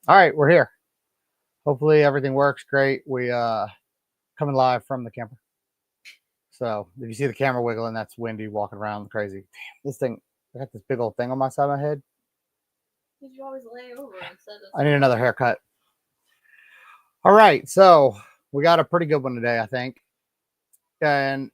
All right, we're here. Hopefully everything works great. We coming live from the camper. So if you see the camera wiggling, that's Wendy walking around crazy. Damn, this thing, I got this big old thing on my side of my head. Did you always lay over instead of I need another haircut. All right, so we got a pretty good one today, I think. And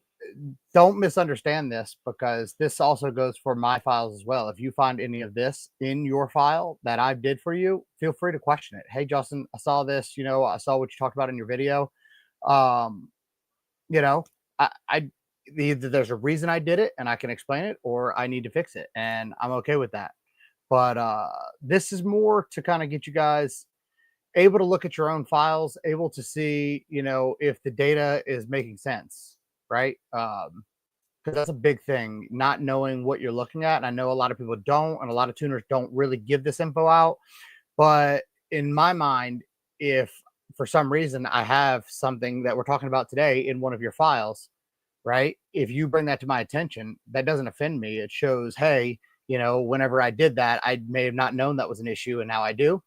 don't misunderstand this, because this also goes for my files as well. If you find any of this in your file that I did for you, feel free to question it. Hey, Justin, I saw this, I saw what you talked about in your video. Um, you know, I either there's a reason I did it and I can explain it, or I need to fix it, and I'm okay with that. But this is more to kind of get you guys able to look at your own files, able to see, if the data is making sense, right? Because that's a big thing, not knowing what you're looking at. And I know a lot of people don't, and a lot of tuners don't really give this info out. But in my mind, if for some reason I have something that we're talking about today in one of your files, right? If you bring that to my attention, that doesn't offend me. It shows, hey, whenever I did that, I may have not known that was an issue, and now I do.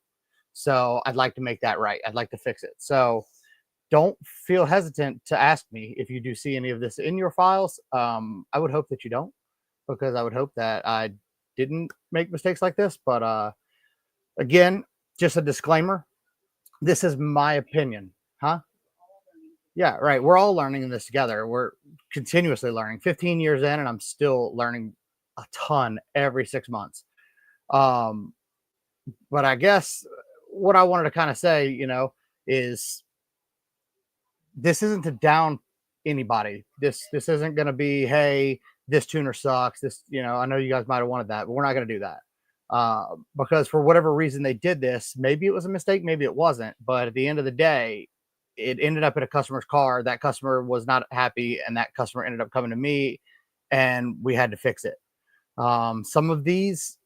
So I'd like to make that right. I'd like to fix it. So don't feel hesitant to ask me if you do see any of this in your files. I would hope that you don't, because I would hope that I didn't make mistakes like this. But again, just a disclaimer. This is my opinion. Huh? Yeah, right. We're all learning this together. We're continuously learning. 15 years in, and I'm still learning a ton every 6 months. But I guess what I wanted to kind of say, is this isn't to down anybody. This isn't going to be, hey, this tuner sucks. I know you guys might have wanted that, but we're not going to do that. Because for whatever reason they did this, maybe it was a mistake, maybe it wasn't. But at the end of the day, it ended up in a customer's car. That customer was not happy, and that customer ended up coming to me, and we had to fix it. Some of these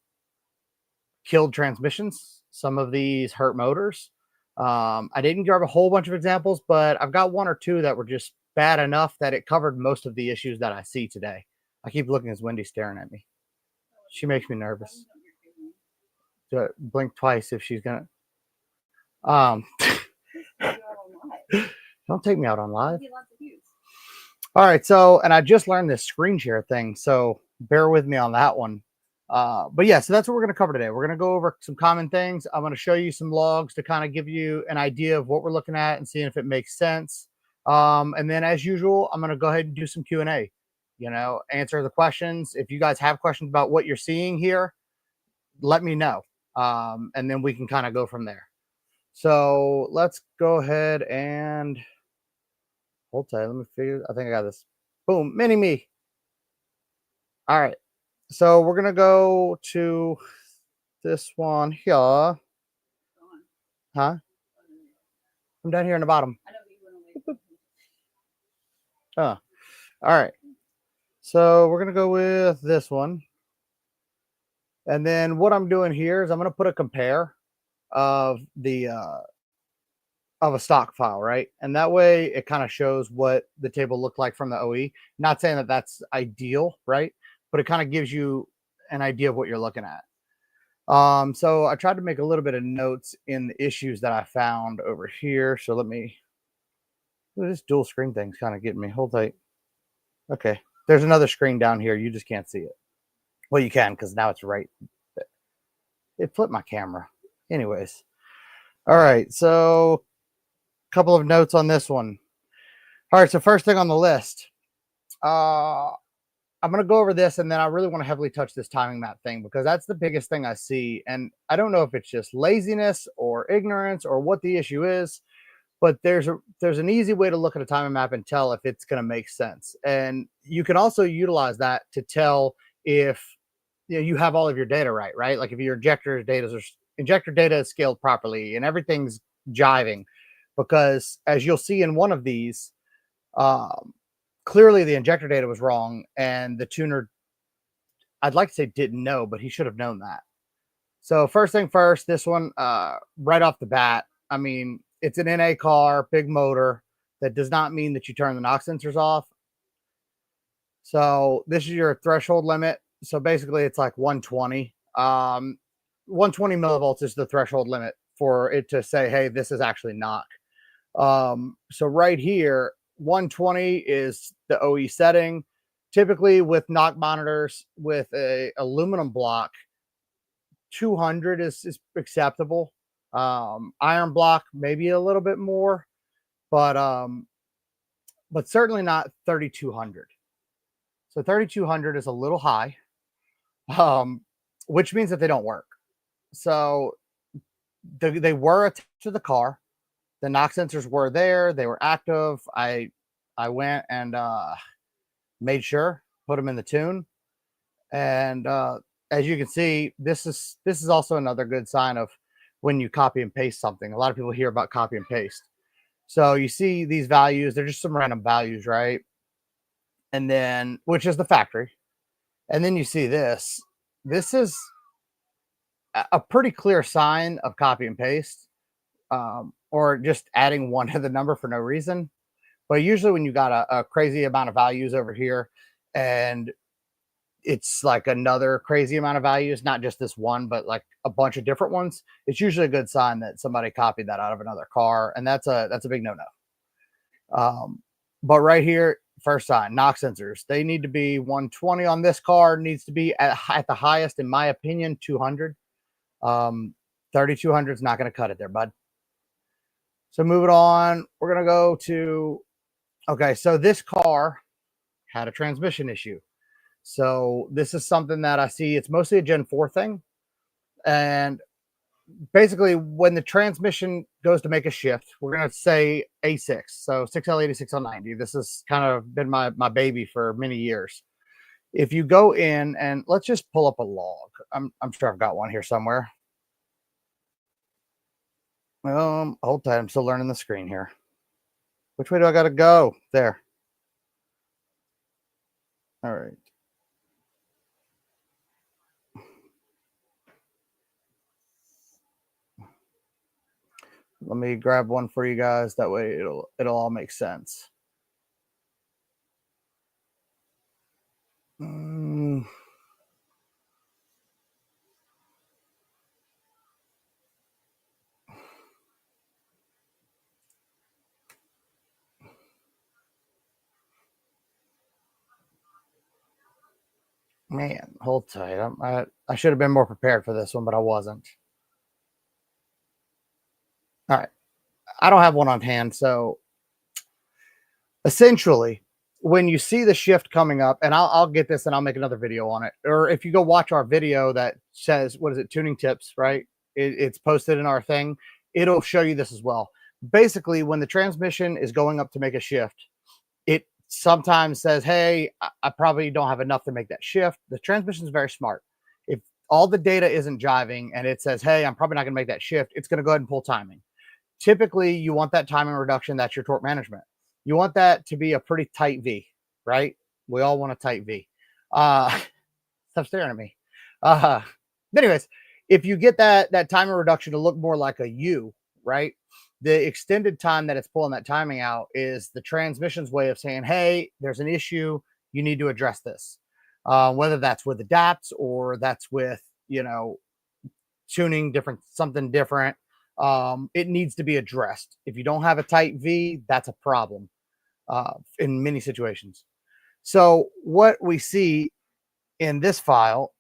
killed transmissions. Some of these hurt motors. I didn't grab a whole bunch of examples, but I've got one or two that were just bad enough that it covered most of the issues that I see today. I keep looking as Wendy staring at me. She makes me nervous. Blink twice if she's gonna. Don't take me out on live. All right, so, and I just learned this screen share thing, so bear with me on that one. But yeah, so that's what we're going to cover today. We're going to go over some common things. I'm going to show you some logs to kind of give you an idea of what we're looking at and seeing if it makes sense. And then, as usual, I'm going to go ahead and do some Q&A, answer the questions. If you guys have questions about what you're seeing here, let me know. And then we can kind of go from there. So let's go ahead and hold tight. Let me figure. I think I got this. Boom, mini me. All right. So we're going to go to this one here. Huh? I'm down here in the bottom. Oh, all right. So we're going to go with this one. And then what I'm doing here is I'm going to put a compare of the of a stock file, right? And that way it kind of shows what the table looked like from the OE. Not saying that that's ideal, right? But it kind of gives you an idea of what you're looking at. So I tried to make a little bit of notes in the issues that I found over here. So let me, this dual screen thing's kind of getting me. Hold tight. Okay. There's another screen down here. You just can't see it. Well, you can, because now it's right. It flipped my camera. Anyways. All right. So a couple of notes on this one. All right. So first thing on the list, I'm going to go over this, and then I really want to heavily touch this timing map thing, because that's the biggest thing I see. And I don't know if it's just laziness or ignorance or what the issue is, but there's an easy way to look at a timing map and tell if it's going to make sense. And you can also utilize that to tell if you have all of your data right? Like if your injector data is scaled properly and everything's jiving, because as you'll see in one of these, clearly the injector data was wrong, and the tuner, I'd like to say didn't know, but he should have known that. So first thing first, this one, right off the bat, I mean, it's an NA car, big motor. That does not mean that you turn the knock sensors off. So this is your threshold limit. So basically it's like 120. 120 millivolts is the threshold limit for it to say, hey, this is actually knock. So right here, 120 is the OE setting. Typically with knock monitors with a aluminum block, 200 is acceptable. Iron block, maybe a little bit more, but certainly not 3200. So 3200 is a little high, which means that they don't work. So they were attached to the car. The knock sensors were there. They were active. I went and made sure, put them in the tune. And as you can see, this is also another good sign of when you copy and paste something. A lot of people hear about copy and paste. So you see these values, they're just some random values, right? And then, which is the factory. And then you see this. This is a pretty clear sign of copy and paste, or just adding one to the number for no reason. But usually when you got a crazy amount of values over here and it's like another crazy amount of values, not just this one, but like a bunch of different ones, it's usually a good sign that somebody copied that out of another car. And that's a big no-no. But right here, first sign, knock sensors, they need to be 120 on this car, needs to be at the highest, in my opinion, 200. 3200 is not going to cut it there, bud. So moving on, we're going to go to, okay, so this car had a transmission issue. So this is something that I see, it's mostly a Gen 4 thing. And basically when the transmission goes to make a shift, we're going to say A6, so 6L80, 6L90. This has kind of been my baby for many years. If you go in and let's just pull up a log. I'm sure I've got one here somewhere. Hold tight. I'm still learning the screen here. Which way do I got to go? There. All right. Let me grab one for you guys. That way it'll all make sense. Man, hold tight. I should have been more prepared for this one, but I wasn't. All right. I don't have one on hand. So essentially, when you see the shift coming up, and I'll get this and I'll make another video on it. Or if you go watch our video that says, what is it, tuning tips, right? It's posted in our thing. It'll show you this as well. Basically, when the transmission is going up to make a shift, it sometimes says, hey, I probably don't have enough to make that shift. The transmission is very smart. If all the data isn't jiving and it says, hey, I'm probably not going to make that shift, it's going to go ahead and pull timing. Typically, you want that timing reduction. That's your torque management. You want that to be a pretty tight V, right? We all want a tight V. Stop staring at me. Anyways, if you get that timing reduction to look more like a U, right? The extended time that it's pulling that timing out is the transmission's way of saying, hey, there's an issue. You need to address this. Whether that's with adapts or that's with, tuning something different. It needs to be addressed. If you don't have a tight V, that's a problem in many situations. So what we see in this file,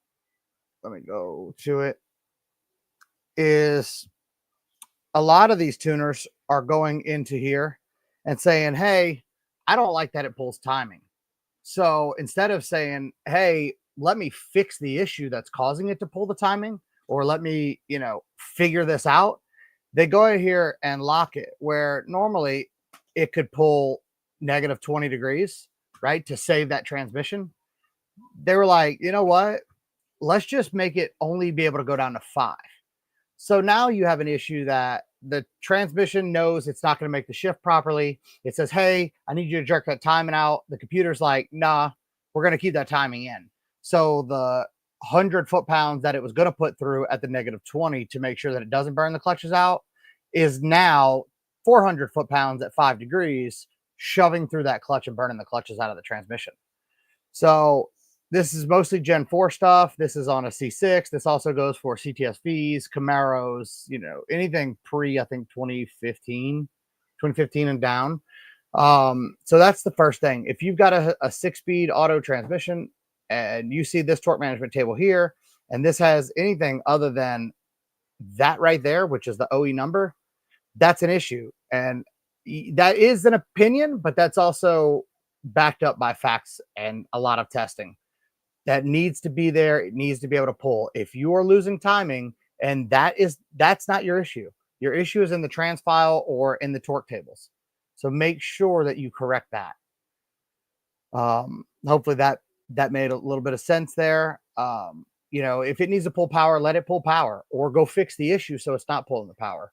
let me go to it, is a lot of these tuners are going into here and saying, hey, I don't like that it pulls timing. So instead of saying, hey, let me fix the issue that's causing it to pull the timing, or let me, figure this out, they go in here and lock it where normally it could pull negative 20 degrees, right? To save that transmission. They were like, you know what? Let's just make it only be able to go down to 5. So now you have an issue that the transmission knows it's not going to make the shift properly. It says, hey, I need you to jerk that timing out. The computer's like, nah, we're going to keep that timing in. So the 100 foot-pounds that it was going to put through at the negative 20 to make sure that it doesn't burn the clutches out is now 400 foot-pounds at 5 degrees, shoving through that clutch and burning the clutches out of the transmission. So this is mostly Gen 4 stuff. This is on a C6. This also goes for CTSVs, Camaros, you know, anything pre, I think, 2015 and down. So that's the first thing. If you've got a 6-speed auto transmission and you see this torque management table here, and this has anything other than that right there, which is the OE number, that's an issue. And that is an opinion, but that's also backed up by facts and a lot of testing. That needs to be there. It needs to be able to pull. If you are losing timing, and that's not your issue. Your issue is in the trans file or in the torque tables. So make sure that you correct that. Hopefully that made a little bit of sense there. You know, if it needs to pull power, let it pull power, or go fix the issue so it's not pulling the power.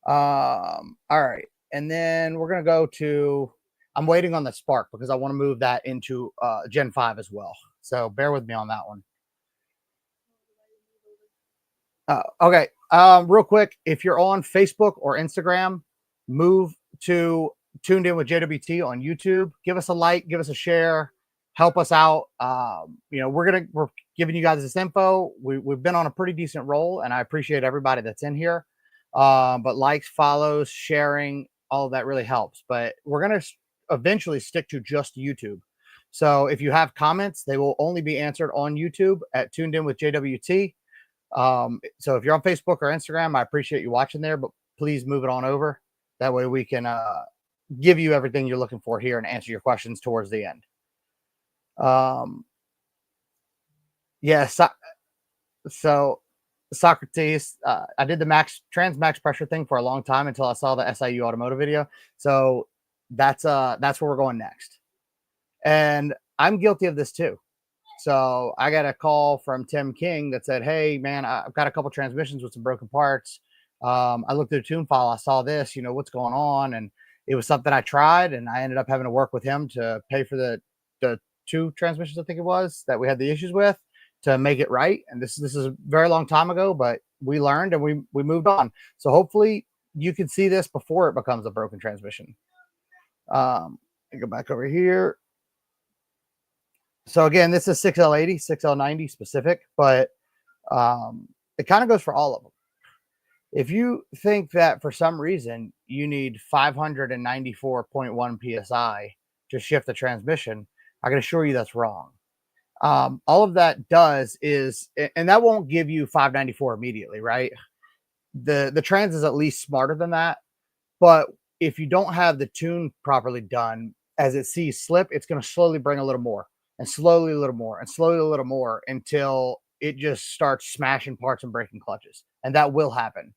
All right, and then we're gonna go to. I'm waiting on the spark because I want to move that into Gen 5 as well. So bear with me on that one. Okay. Real quick, if you're on Facebook or Instagram, move to Tuned In with JWT on YouTube. Give us a like, give us a share, help us out. You know, we're giving you guys this info. We've been on a pretty decent roll, and I appreciate everybody that's in here. But likes, follows, sharing, all of that really helps. But we're gonna eventually stick to just YouTube. So if you have comments, they will only be answered on YouTube at Tuned In with JWT. So if you're on Facebook or Instagram, I appreciate you watching there, but please move it on over. That way we can give you everything you're looking for here and answer your questions towards the end. Yes. So Socrates, I did the trans max pressure thing for a long time until I saw the SIU automotive video. So that's where we're going next. And I'm guilty of this too. So I got a call from Tim King that said, "Hey man, I've got a couple transmissions with some broken parts. I looked at the tune file. I saw this, you know, what's going on?" And it was something I tried, and I ended up having to work with him to pay for the 2 transmissions, I think it was, that we had the issues with, to make it right. And this is a very long time ago, but we learned and we moved on. So hopefully you can see this before it becomes a broken transmission. I go back over here. So again, this is 6L80, 6L90 specific, but it kind of goes for all of them. If you think that for some reason you need 594.1 psi to shift the transmission, I can assure you that's wrong. All of that does is, and that won't give you 594 immediately, right? The trans is at least smarter than that, but if you don't have the tune properly done, as it sees slip, it's going to slowly bring a little more, and slowly a little more, and slowly a little more, until it just starts smashing parts and breaking clutches. And that will happen.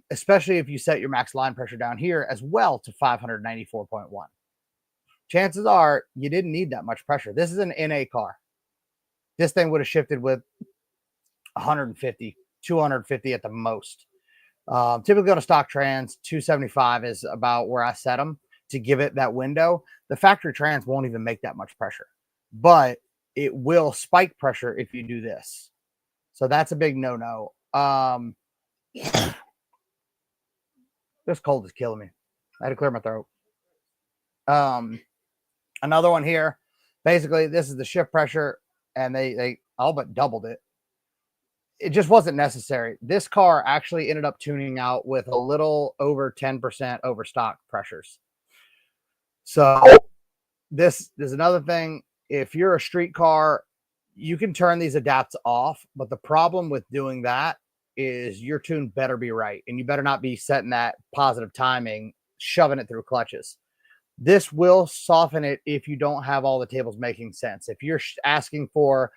Especially if you set your max line pressure down here as well to 594.1. Chances are you didn't need that much pressure. This is an NA car. This thing would have shifted with 150, 250 at the most. Typically on a stock trans, 275 is about where I set them to give it that window. The factory trans won't even make that much pressure, but it will spike pressure if you do this. So that's a big no-no. This cold is killing me. I had to clear my throat. Another one here. Basically, this is the shift pressure, and they all but doubled it. It just wasn't necessary. This car actually ended up tuning out with a little over 10% over stock pressures. So this is another thing. If you're a street car, you can turn these adapts off, but the problem with doing that is your tune better be right, and you better not be setting that positive timing, shoving it through clutches. This will soften it if you don't have all the tables making sense. If you're asking for,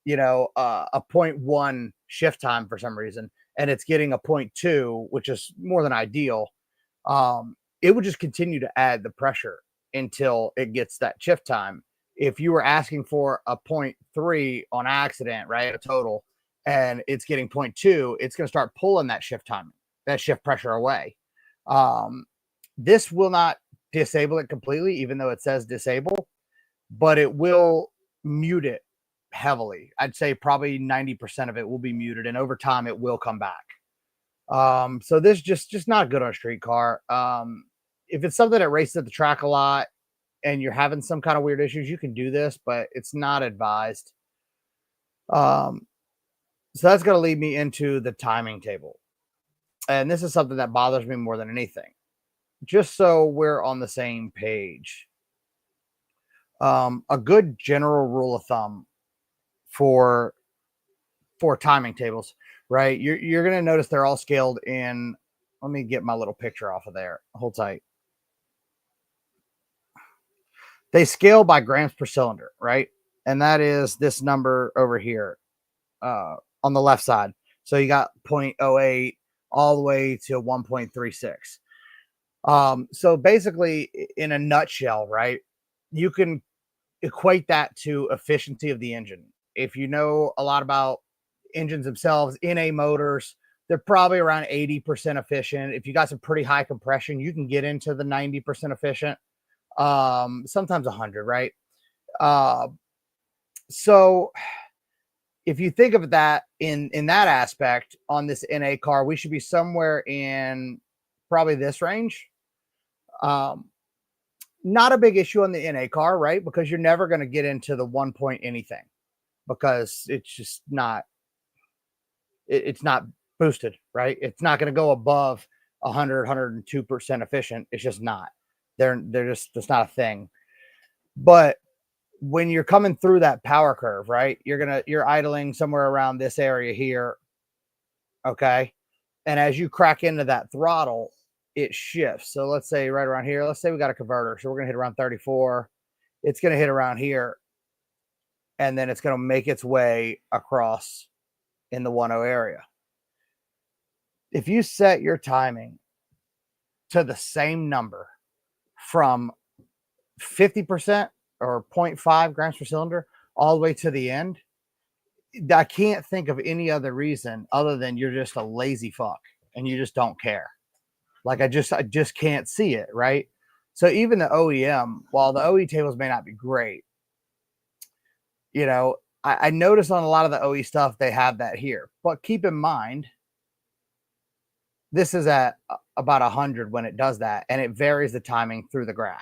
you know, a 0.1 shift time for some reason, and it's getting a 0.2, which is more than ideal, it would just continue to add the pressure until it gets that shift time. If you were asking for a 0.3 on accident, right, a total, and it's getting 0.2, it's going to start pulling that shift time, that shift pressure away. This will not disable it completely, even though it says disable, but it will mute it heavily. I'd say probably 90% of it will be muted, and over time it will come back. So this just not good on a street car. If it's something that races at the track a lot, and you're having some kind of weird issues, you can do this, but it's not advised. So that's going to lead me into the timing table. And this is something that bothers me more than anything. Just so we're on the same page. A good general rule of thumb for timing tables, right? You're going to notice they're all scaled in. Let me get my little picture off of there. Hold tight. They scale by grams per cylinder, right? And that is this number over here on the left side. So you got 0.08 all the way to 1.36. So basically, in a nutshell, right, you can equate that to efficiency of the engine. If you know a lot about engines themselves, NA motors, they're probably around 80% efficient. If you got some pretty high compression, you can get into the 90% efficient. Sometimes 100, right? So if you think of that in that aspect on this NA car, we should be somewhere in probably this range. Not a big issue on the NA car, right? Because you're never going to get into the 1 point anything because it's just not, it's not boosted, right? It's not going to go above 100, 102% efficient. It's just not. They're just, it's not a thing. But when you're coming through that power curve, right, you're idling somewhere around this area here. Okay. And as you crack into that throttle, it shifts. So let's say right around here, let's say we got a converter. So we're going to hit around 34. It's going to hit around here. And then it's going to make its way across in the 1.0 area. If you set your timing to the same number from 50% or 0.5 grams per cylinder all the way to the end, I can't think of any other reason other than you're just a lazy fuck and you just don't care. Like I just can't see it, right? So even the OEM, while the OE tables may not be great, you know, I notice on a lot of the OE stuff they have that here. But keep in mind, this is at about 100 when it does that, and it varies the timing through the graph.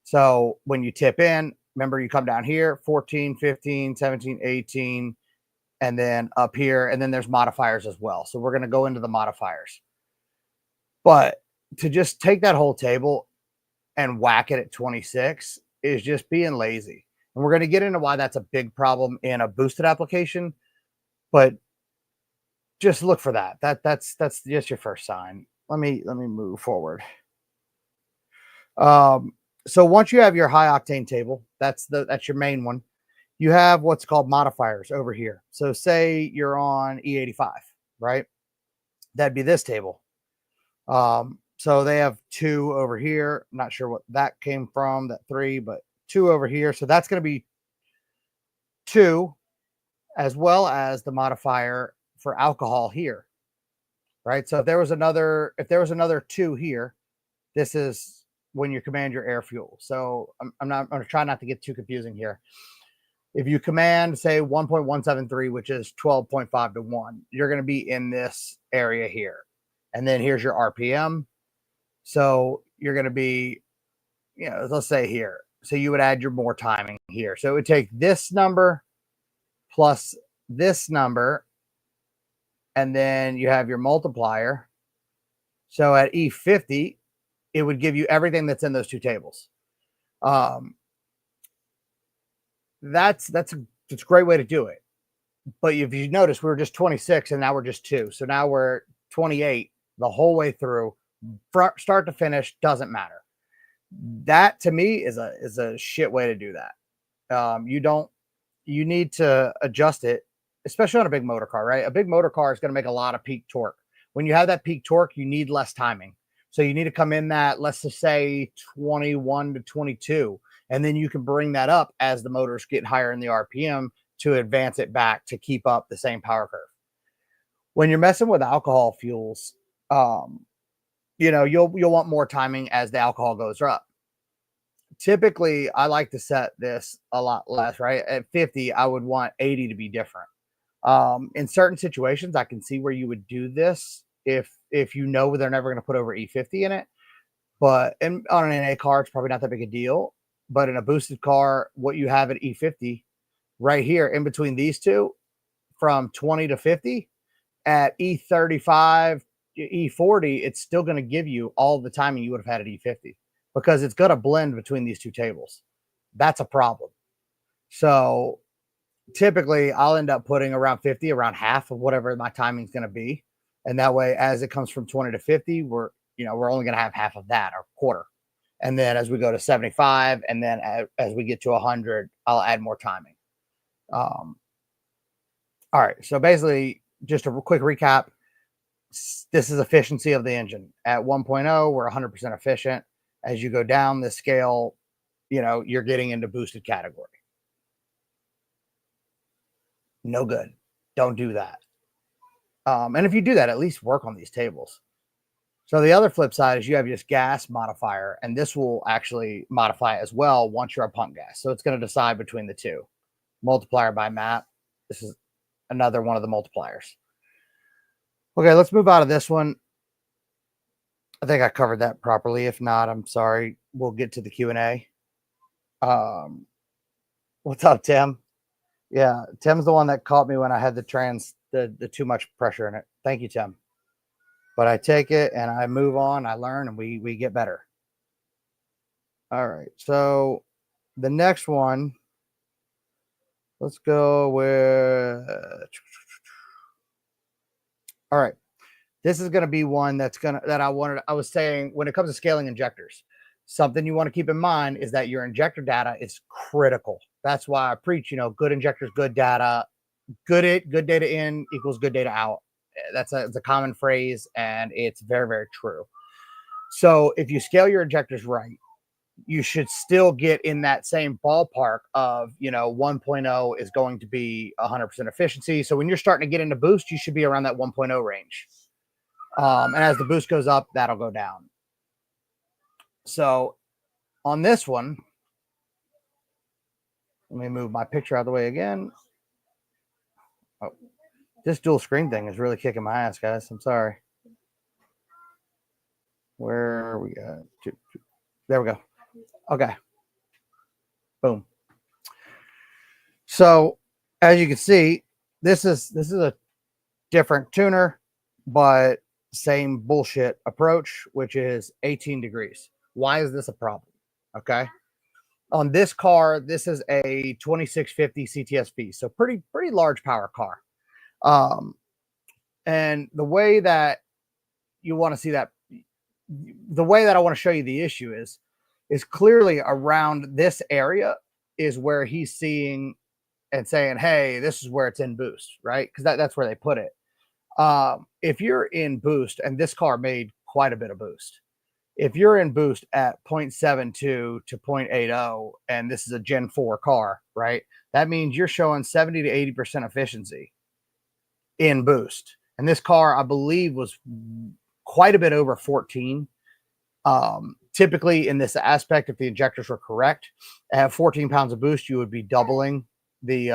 So when you tip in, remember you come down here, 14, 15, 17, 18, and then up here, and then there's modifiers as well. So we're going to go into the modifiers. But to just take that whole table and whack it at 26 is just being lazy. And we're going to get into why that's a big problem in a boosted application. But just look for that. That's just your first sign. Let me move forward. So once you have your high octane table, that's your main one. You have what's called modifiers over here. So say you're on E85, right? That'd be this table. So they have 2 over here. I'm not sure what that came from, that 3, but 2 over here. So that's going to be 2, as well as the modifier for alcohol here, right? So if there was another 2 here, this is when you command your air fuel. So I'm going to try not to get too confusing here. If you command, say, 1.173, which is 12.5 to 1, you're going to be in this area here. And then here's your RPM. So you're going to be, you know, let's say here. So you would add your more timing here. So it would take this number plus this number, and then you have your multiplier. So at E50, it would give you everything that's in those 2 tables. That's a great way to do it. But if you notice, we were just 26 and now we're just 2. So now we're 28 the whole way through, start to finish, doesn't matter. That to me is a shit way to do that. You need to adjust it, especially on a big motor car, right? A big motor car is going to make a lot of peak torque. When you have that peak torque, you need less timing. So you need to come in that, let's just say 21 to 22. And then you can bring that up as the motors get higher in the RPM to advance it back to keep up the same power curve. When you're messing with alcohol fuels, you know, you'll want more timing as the alcohol goes up. Typically, I like to set this a lot less, right? At 50, I would want 80 to be different. In certain situations, I can see where you would do this if you know they're never going to put over E50 in it. But on an NA car, it's probably not that big a deal. But in a boosted car, what you have at E50 right here in between these two, from 20 to 50, at E35, E40, it's still going to give you all the timing you would have had at E50 because it's going to blend between these two tables. That's a problem. So typically I'll end up putting around 50, around half of whatever my timing is going to be. And that way, as it comes from 20 to 50, we're only going to have half of that or quarter. And then as we go to 75, and then as we get to 100, I'll add more timing. All right. So basically, just a quick recap. This is efficiency of the engine. At 1.0, we're 100% efficient. As you go down the scale, you're getting into boosted category. No good. Don't do that. And if you do that, at least work on these tables. So the other flip side is you have just gas modifier, and this will actually modify as well once you're a pump gas. So it's going to decide between the two. Multiplier by map. This is another one of the multipliers. Okay, let's move out of this one. I think I covered that properly. If not, I'm sorry. We'll get to the Q&A. What's up, Tim? Yeah, Tim's the one that caught me when I had the too much pressure in it. Thank you, Tim. But I take it and I move on. I learn and we get better. All right. So the next one, let's go with. All right. This is going to be one I was saying when it comes to scaling injectors, something you want to keep in mind is that your injector data is critical. That's why I preach, good injectors, good data, good data in equals good data out. It's a common phrase, and it's very, very true. So if you scale your injectors right, you should still get in that same ballpark of, 1.0 is going to be 100% efficiency. So when you're starting to get into boost, you should be around that 1.0 range. And as the boost goes up, that'll go down. So on this one, let me move my picture out of the way again. Oh, this dual screen thing is really kicking my ass, guys. I'm sorry. Where are we at? There we go. Okay. Boom. So as you can see, this is a different tuner, but same bullshit approach, which is 18 degrees. Why is this a problem? Okay. On this car, this is a 2650 CTSV, so pretty large power car. And the way that you want to see that, the way that I want to show you the issue is clearly around this area is where he's seeing and saying, hey, this is where it's in boost, right? Because that's where they put it. If you're in boost, and this car made quite a bit of boost, if you're in boost at 0.72 to 0.80, and this is a Gen 4 car, right? That means you're showing 70 to 80% efficiency in boost. And this car, I believe, was quite a bit over 14. Typically in this aspect, if the injectors were correct, at 14 pounds of boost, you would be doubling the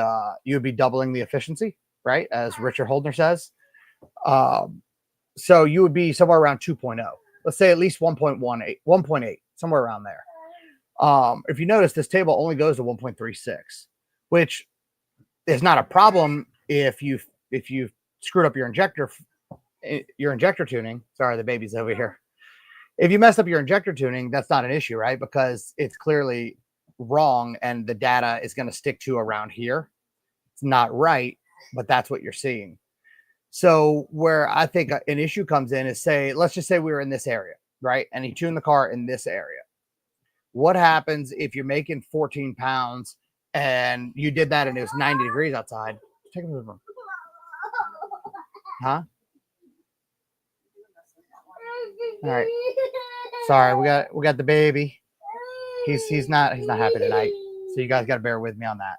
efficiency, right? As Richard Holdner says. So you would be somewhere around 2.0. Let's say at least 1.8, somewhere around there. If you notice, this table only goes to 1.36, which is not a problem if you screwed up your injector tuning. Sorry, the baby's over here. If you messed up your injector tuning, that's not an issue, right? Because it's clearly wrong and the data is going to stick to around here. It's not right, but that's what you're seeing. So where I think an issue comes in is, let's just say we were in this area, right? And he tuned the car in this area. What happens if you're making 14 pounds and you did that and it was 90 degrees outside? Take a move. Huh? All right. Sorry, we got the baby. He's not happy tonight. So you guys got to bear with me on that.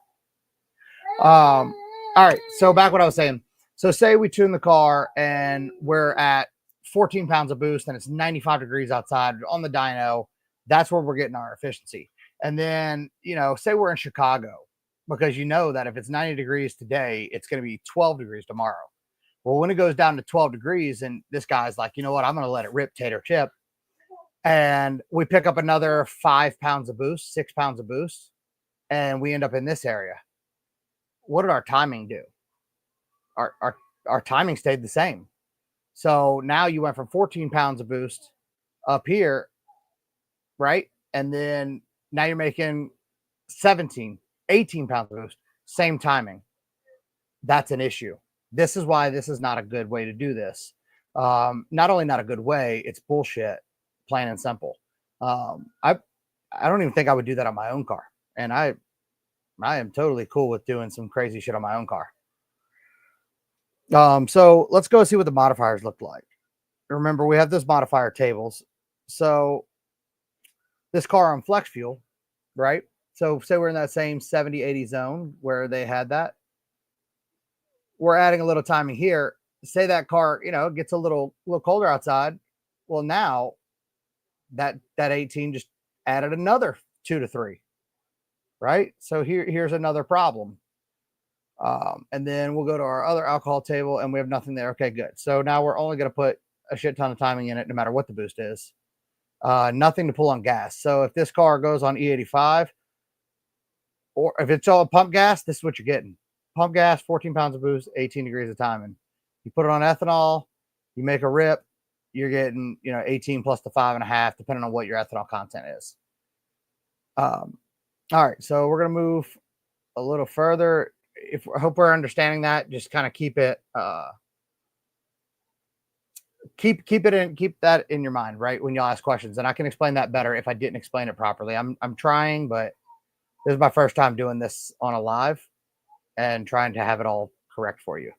All right. So back what I was saying. So say we tune the car and we're at 14 pounds of boost and it's 95 degrees outside on the dyno. That's where we're getting our efficiency. And then, say we're in Chicago, because that if it's 90 degrees today, it's going to be 12 degrees tomorrow. Well, when it goes down to 12 degrees and this guy's like, you know what, I'm going to let it rip, tater chip. And we pick up another 5 pounds of boost, 6 pounds of boost, and we end up in this area. What did our timing do? Our timing stayed the same. So now you went from 14 pounds of boost up here, right? And then now you're making 17, 18 pounds of boost, same timing. That's an issue. This is why this is not a good way to do this. Not only not a good way, it's bullshit, plain and simple. I don't even think I would do that on my own car. And I am totally cool with doing some crazy shit on my own car. So let's go see what the modifiers look like. Remember, we have those modifier tables. So this car on flex fuel, right? So say we're in that same 70, 80 zone where they had that. We're adding a little timing here. Say that car, gets a little colder outside. Well, now that 18 just added another 2 to 3, right? So here's another problem. And then we'll go to our other alcohol table and we have nothing there. Okay, good. So now we're only going to put a shit ton of timing in it, no matter what the boost is. Nothing to pull on gas. So if this car goes on E85, or if it's all pump gas, this is what you're getting. Pump gas, 14 pounds of boost, 18 degrees of timing. You put it on ethanol, you make a rip, you're getting, 18 plus the 5.5, depending on what your ethanol content is. All right, so we're going to move a little further. I hope we're understanding that. Just kind of keep it, keep that in your mind, right? When y'all ask questions, and I can explain that better if I didn't explain it properly. I'm trying, but this is my first time doing this on a live and trying to have it all correct for you.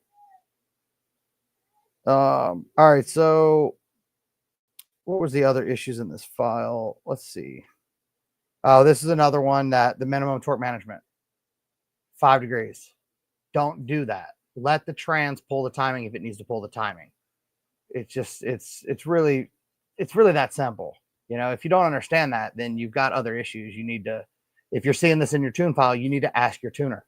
All right. So what was the other issues in this file? Let's see. Oh, this is another one, that the minimum torque management, 5 degrees. Don't do that. Let the trans pull the timing if it needs to pull the timing. It's just, it's really that simple. If you don't understand that, then you've got other issues. You need to, if you're seeing this in your tune file, you need to ask your tuner.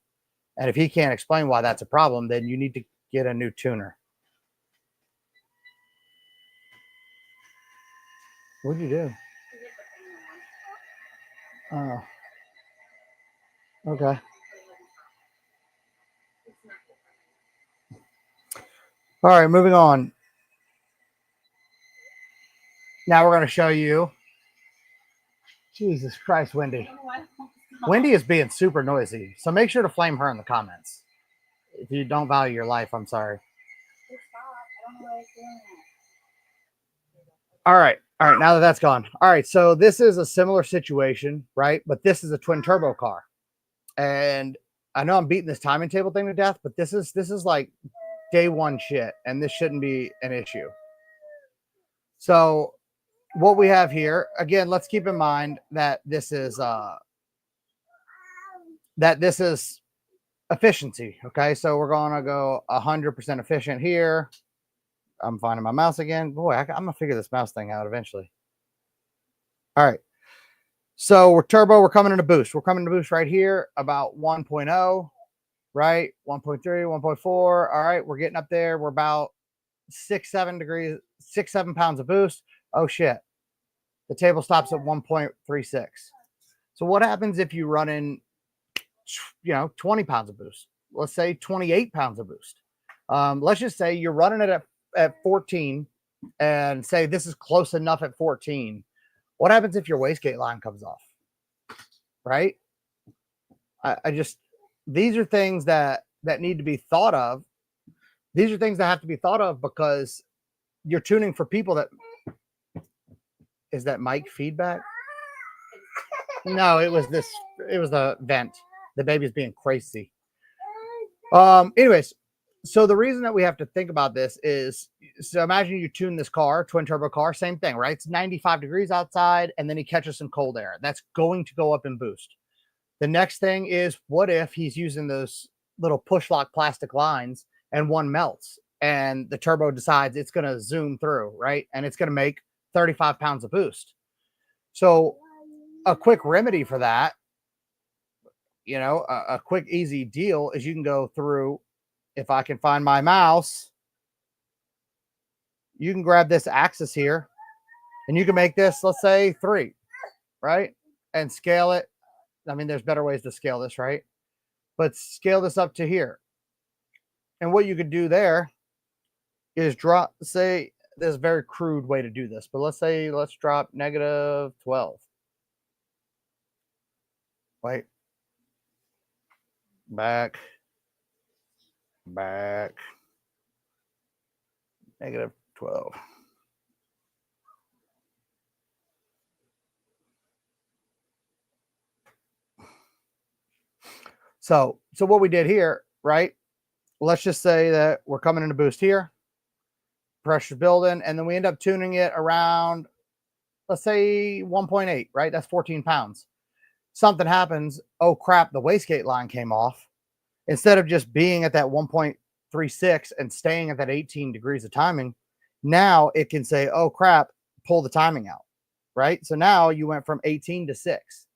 And if he can't explain why that's a problem, then you need to get a new tuner. What'd you do? Oh, okay. All right, moving on. Now we're going to show you. Jesus Christ, Wendy. Wendy is being super noisy, so make sure to flame her in the comments. If you don't value your life, I'm sorry. All right. Now that's gone. All right. So this is a similar situation, right? But this is a twin turbo car. And I know I'm beating this timing table thing to death, but this is like day one shit. And this shouldn't be an issue. So what we have here, again, let's keep in mind that this is efficiency. Okay. So we're going to go 100% efficient here. I'm finding my mouse again. Boy, I'm going to figure this mouse thing out eventually. All right. So we're turbo. We're coming into boost. We're coming to boost right here about 1.0, right? 1.3, 1.4. All right. We're getting up there. We're about 7 pounds of boost. Oh, shit. The table stops at 1.36. So what happens if you run in, 20 pounds of boost? Let's say 28 pounds of boost. Let's just say you're running it at 14 and say this is close enough at 14. What happens if your wastegate line comes off? Right? These are things that need to be thought of. These are things that have to be thought of because you're tuning for people that. Is that mic feedback? No, it was the vent. The baby's being crazy. Anyways, so the reason that we have to think about this is, so imagine you tune this car, twin turbo car, same thing, right? It's 95 degrees outside, and then he catches some cold air. That's going to go up in boost. The next thing is, what if he's using those little push lock plastic lines and one melts and the turbo decides it's going to zoom through, right? And it's going to make 35 pounds of boost. So a quick remedy for that, a quick, easy deal is you can go through, if I can find my mouse, you can grab this axis here And you can make this, let's say 3, right? And scale it. I mean, there's better ways to scale this, right? But scale this up to here. And what you could do there is drop, say, there's a very crude way to do this, but let's drop -12. Wait. Back. -12. So what we did here, right? Let's just say that we're coming into boost here, pressure's building, and then we end up tuning it around, let's say 1.8, right? That's 14 pounds. Something happens. Oh crap, the wastegate line came off. Instead of just being at that 1.36 and staying at that 18 degrees of timing, now it can say, oh crap, pull the timing out, right? So now you went from 18 to 6.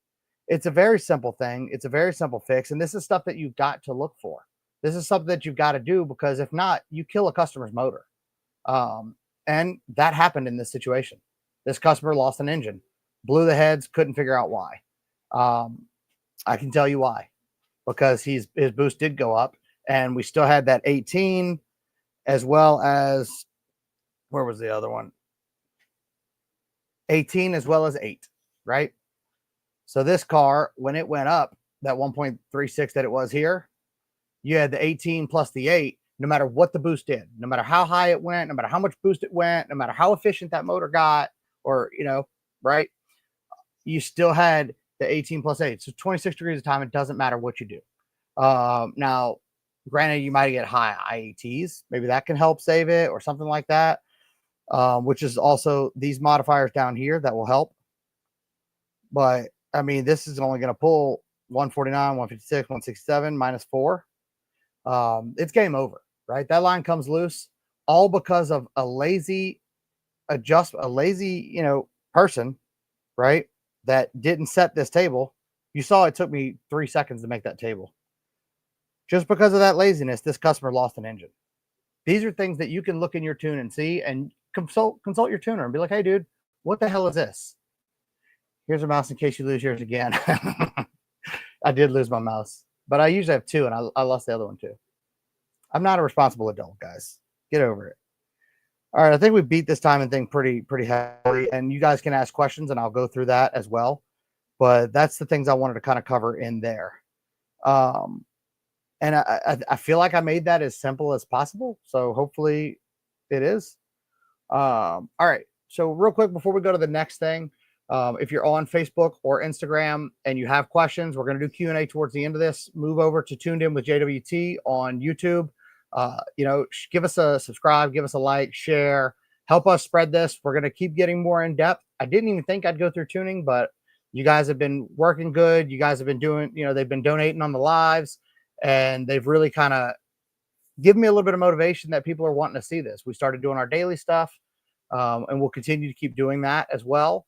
It's a very simple thing. It's a very simple fix. And this is stuff that you've got to look for. This is something that you've got to do, because if not, you kill a customer's motor. And that happened in this situation. This customer lost an engine, blew the heads, couldn't figure out why. I can tell you why, because his boost did go up, and we still had that 18, as well as, where was the other one? 18 as well as 8, right? So this car, when it went up that 1.36 that it was here, you had the 18 plus the 8, no matter what the boost did, no matter how high it went, no matter how much boost it went, no matter how efficient that motor got, or, right? You still had the 18 plus 8. So 26 degrees of time, it doesn't matter what you do. Now, granted, you might get high IATs. Maybe that can help save it or something like that, which is also these modifiers down here that will help. But, I mean, this is only going to pull 149, 156, 167 minus 4. It's game over, right? That line comes loose, all because of a lazy person, right? That didn't set this table. You saw it took me 3 seconds to make that table. Just because of that laziness, this customer lost an engine. These are things that you can look in your tune and see, and consult your tuner and be like, hey, dude, what the hell is this? Here's a mouse in case you lose yours again. I did lose my mouse, but I usually have 2, and I lost the other one too. I'm not a responsible adult, guys. Get over it. All right, I think we beat this timing thing pretty heavily, and you guys can ask questions, and I'll go through that as well. But that's the things I wanted to kind of cover in there. And I feel like I made that as simple as possible, so hopefully it is. All right, so real quick before we go to the next thing, if you're on Facebook or Instagram and you have questions, we're going to do Q&A towards the end of this. Move over to Tuned In with JWT on YouTube. Give us a subscribe, give us a like, share, help us spread this. We're going to keep getting more in depth. I didn't even think I'd go through tuning, but you guys have been working good. You guys have been doing, they've been donating on the lives, and they've really kind of given me a little bit of motivation that people are wanting to see this. We started doing our daily stuff, and we'll continue to keep doing that as well,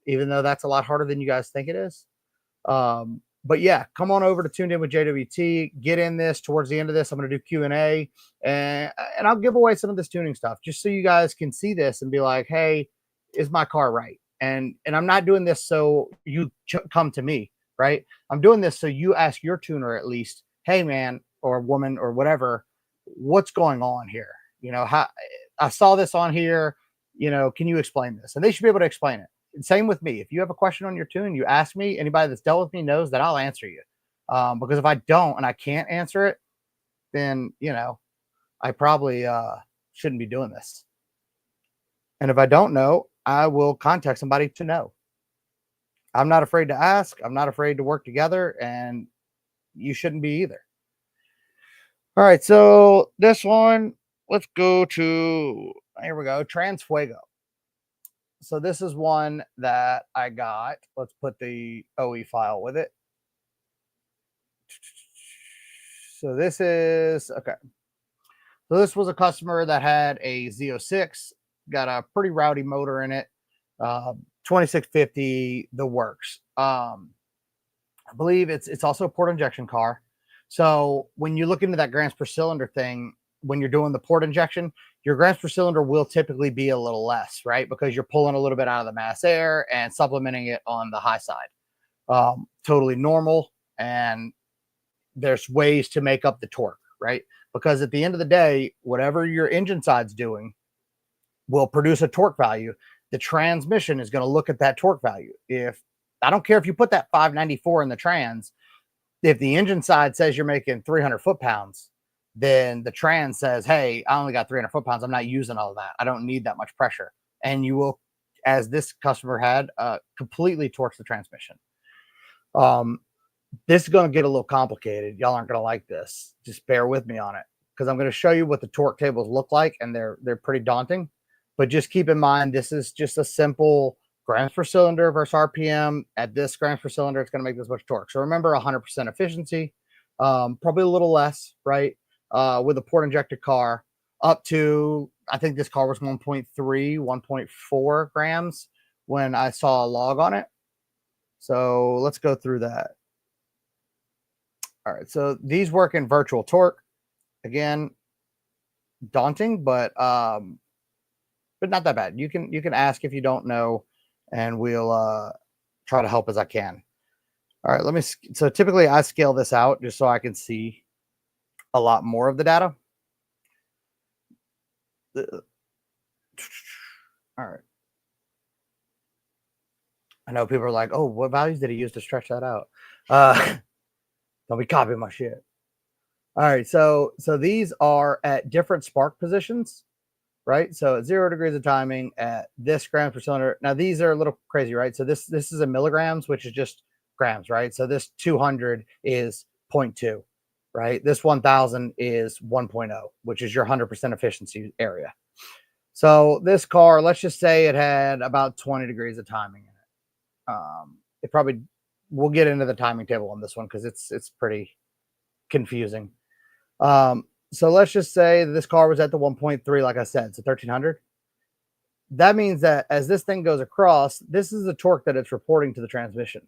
even though that's a lot harder than you guys think it is. But yeah, come on over to Tuned In with JWT. Get in this towards the end of this. I'm going to do Q&A, and I'll give away some of this tuning stuff just so you guys can see this and be like, hey, is my car right? And I'm not doing this so you come to me, right? I'm doing this so you ask your tuner at least, hey, man or woman or whatever, what's going on here? How I saw this on here, can you explain this? And they should be able to explain it. Same with me. If you have a question on your tune, you ask me. Anybody that's dealt with me knows that I'll answer you. Because if I don't and I can't answer it, then I probably shouldn't be doing this. And if I don't know, I will contact somebody to know. I'm not afraid to ask. I'm not afraid to work together, and you shouldn't be either. All right, so this one, let's go to, here we go, Transfuego. So this is one that I got. Let's put the OE file with it. So this is, okay. So this was a customer that had a Z06, got a pretty rowdy motor in it, 2650, the works. I believe it's also a port injection car. So when you look into that grams per cylinder thing, when you're doing the port injection, your grams per cylinder will typically be a little less, right? Because you're pulling a little bit out of the mass air and supplementing it on the high side. Totally normal. And there's ways to make up the torque, right? Because at the end of the day, whatever your engine side's doing will produce a torque value. The transmission is going to look at that torque value. If I don't care if you put that 594 in the trans, if the engine side says you're making 300 foot-pounds, then the trans says, hey, I only got 300 foot-pounds. I'm not using all of that. I don't need that much pressure. And you will, as this customer had, completely torques the transmission. This is going to get a little complicated. Y'all aren't going to like this. Just bear with me on it, because I'm going to show you what the torque tables look like, and they're pretty daunting. But just keep in mind, this is just a simple grams per cylinder versus RPM. At this grams per cylinder, it's going to make this much torque. So remember, 100% efficiency, probably a little less, right? With a port injected car, up to, I think this car was 1.3, 1.4 grams when I saw a log on it. So let's go through that. All right, so these work in virtual torque. Again, daunting, but not that bad. You can ask if you don't know, and we'll try to help as I can. All right, so typically I scale this out just so I can see a lot more of the data. All right. I know people are like, oh, what values did he use to stretch that out? Don't be copying my shit. All right, so these are at different spark positions, right? So at 0 degrees of timing at this grams per cylinder. Now these are a little crazy, right? So this is a milligrams, which is just grams, right? So this 200 is 0.2, right? This 1000 is 1.0, which is your 100% efficiency area. So this car, let's just say it had about 20 degrees of timing in it. It probably, we'll get into the timing table on this one because it's pretty confusing. So let's just say this car was at the 1.3, like I said, so 1300. That means that as this thing goes across, this is the torque that it's reporting to the transmission,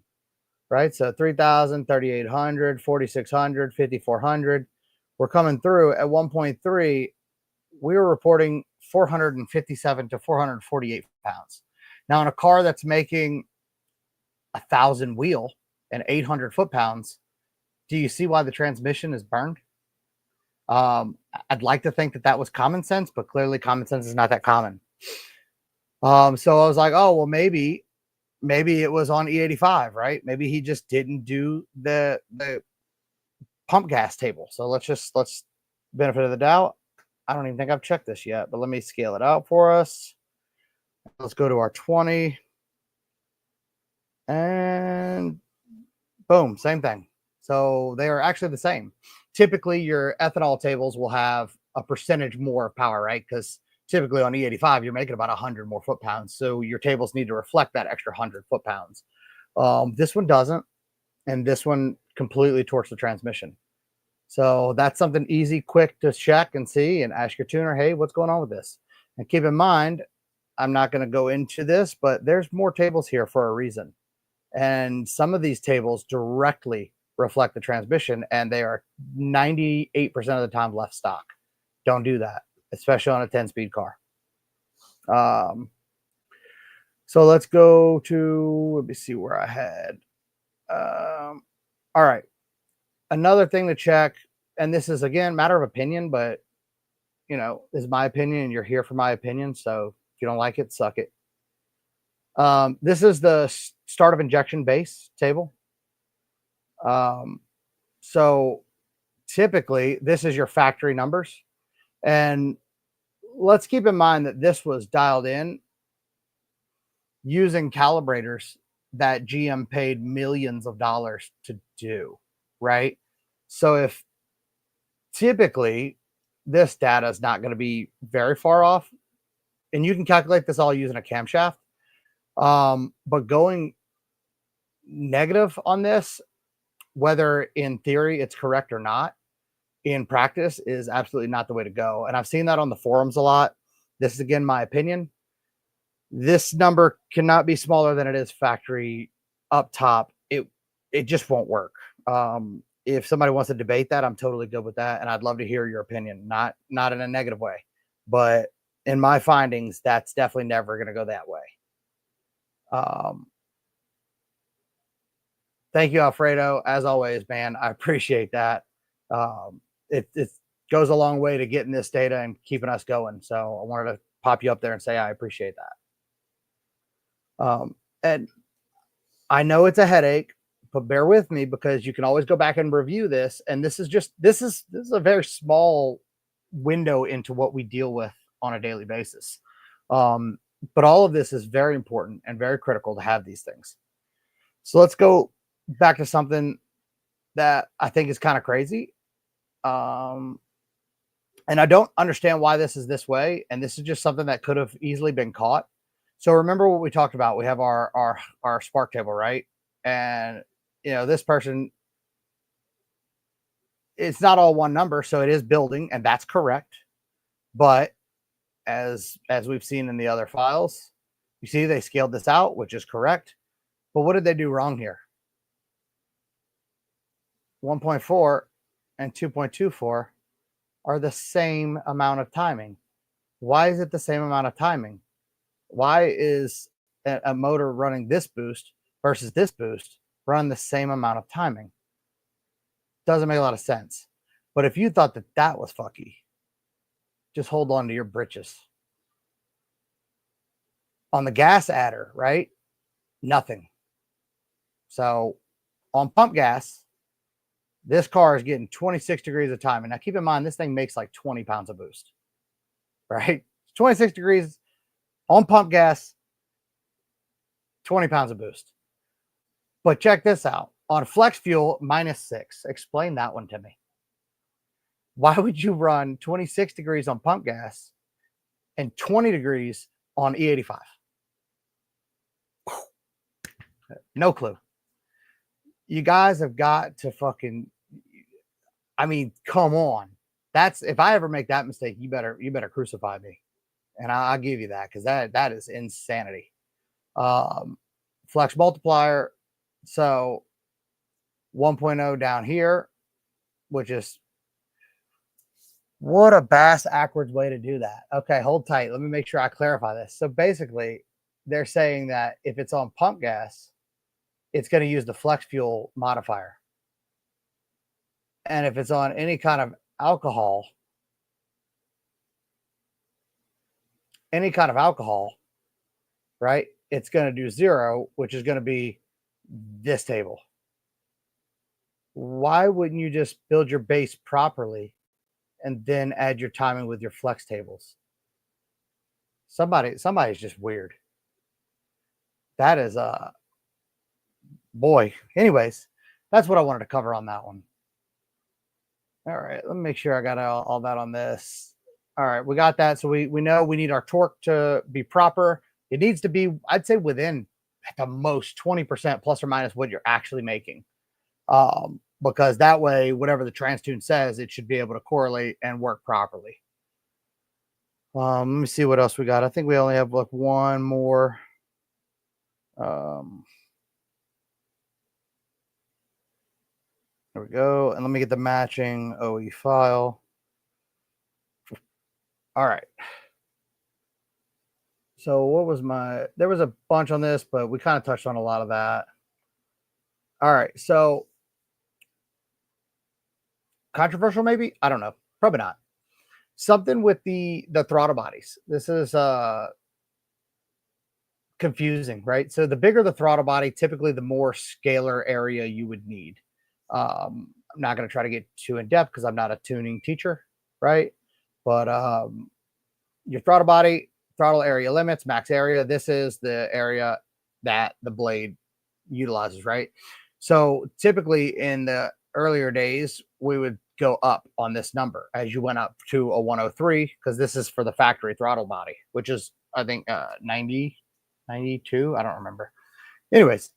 right? So 3000, 3800, 4600, 5400. We're coming through at 1.3. We were reporting 457 to 448 pounds. Now, in a car that's making 1,000 wheel and 800 foot-pounds, do you see why the transmission is burned? I'd like to think that that was common sense, but clearly common sense is not that common. So I was like, oh, well, maybe it was on E85, right? Maybe he just didn't do the pump gas table. So let's benefit of the doubt. I don't even think I've checked this yet, but let me scale it out for us. Let's go to our 20 and boom, same thing. So they are actually the same. Typically, your ethanol tables will have a percentage more power, right? Because typically on E85, you're making about 100 more foot-pounds. So your tables need to reflect that extra 100 foot-pounds. This one doesn't, and this one completely torques the transmission. So that's something easy, quick to check and see and ask your tuner, hey, what's going on with this? And keep in mind, I'm not going to go into this, but there's more tables here for a reason. And some of these tables directly reflect the transmission, and they are 98% of the time left stock. Don't do that, especially on a 10-speed car. So let's go to, let me see where I had. All right. Another thing to check, and this is, again, matter of opinion, but, you know, this is my opinion, and you're here for my opinion. So if you don't like it, suck it. This is the start of injection base table. So typically this is your factory numbers, and let's keep in mind that this was dialed in using calibrators that GM paid millions of dollars to do, right? So if typically this data is not going to be very far off, and you can calculate this all using a camshaft, but going negative on this, whether in theory it's correct or not, in practice is absolutely not the way to go. And I've seen that on the forums a lot. This is, again, my opinion. This number cannot be smaller than it is factory up top. It just won't work. If somebody wants to debate that, I'm totally good with that. And I'd love to hear your opinion, not in a negative way, but in my findings, that's definitely never going to go that way. Thank you, Alfredo. As always, man, I appreciate that. It goes a long way to getting this data and keeping us going. So I wanted to pop you up there and say I appreciate that. And I know it's a headache, but bear with me because you can always go back and review this. And this is a very small window into what we deal with on a daily basis. But all of this is very important and very critical to have these things. So let's go back to something that I think is kind of crazy. And I don't understand why this is this way. And this is just something that could have easily been caught. So remember what we talked about. We have our spark table, right? And this person, it's not all one number, so it is building, and that's correct. But as we've seen in the other files, you see they scaled this out, which is correct. But what did they do wrong here? 1.4 and 2.24 are the same amount of timing. Why is it the same amount of timing? Why is a motor running this boost versus this boost run the same amount of timing? Doesn't make a lot of sense. But if you thought that was fucky, just hold on to your britches. On the gas adder, right? Nothing. So on pump gas, this car is getting 26 degrees of timing. Now keep in mind, this thing makes like 20 pounds of boost, right? 26 degrees on pump gas, 20 pounds of boost. But check this out. On flex fuel, -6. Explain that one to me. Why would you run 26 degrees on pump gas and 20 degrees on E85? No clue. You guys have got to fucking, I mean, come on. That's, if I ever make that mistake, you better crucify me. And I'll give you that, because that is insanity. Flex multiplier. So 1.0 down here, which is, what a bass backwards way to do that. Okay, hold tight. Let me make sure I clarify this. So basically, they're saying that if it's on pump gas, it's going to use the flex fuel modifier. And if it's on any kind of alcohol, right, it's going to do 0, which is going to be this table. Why wouldn't you just build your base properly and then add your timing with your flex tables? Somebody's just weird. That is boy. Anyways, that's what I wanted to cover on that one. All right, let me make sure I got all that on this. All right, we got that. So we know we need our torque to be proper. It needs to be, I'd say, within at the most 20% plus or minus what you're actually making. Because that way, whatever the TransTune says, it should be able to correlate and work properly. Let me see what else we got. I think we only have like one more. There we go. And let me get the matching OE file. All right. So what was there was a bunch on this, but we kind of touched on a lot of that. All right. So controversial, maybe? I don't know. Probably not. Something with the throttle bodies. This is confusing, right? So the bigger the throttle body, typically the more scalar area you would need. I'm not going to try to get too in depth because I'm not a tuning teacher, right? But your throttle body, throttle area limits, max area, this is the area that the blade utilizes, right? So typically in the earlier days, we would go up on this number as you went up to a 103, because this is for the factory throttle body, which is, I think, 90, 92. I don't remember. Anyways,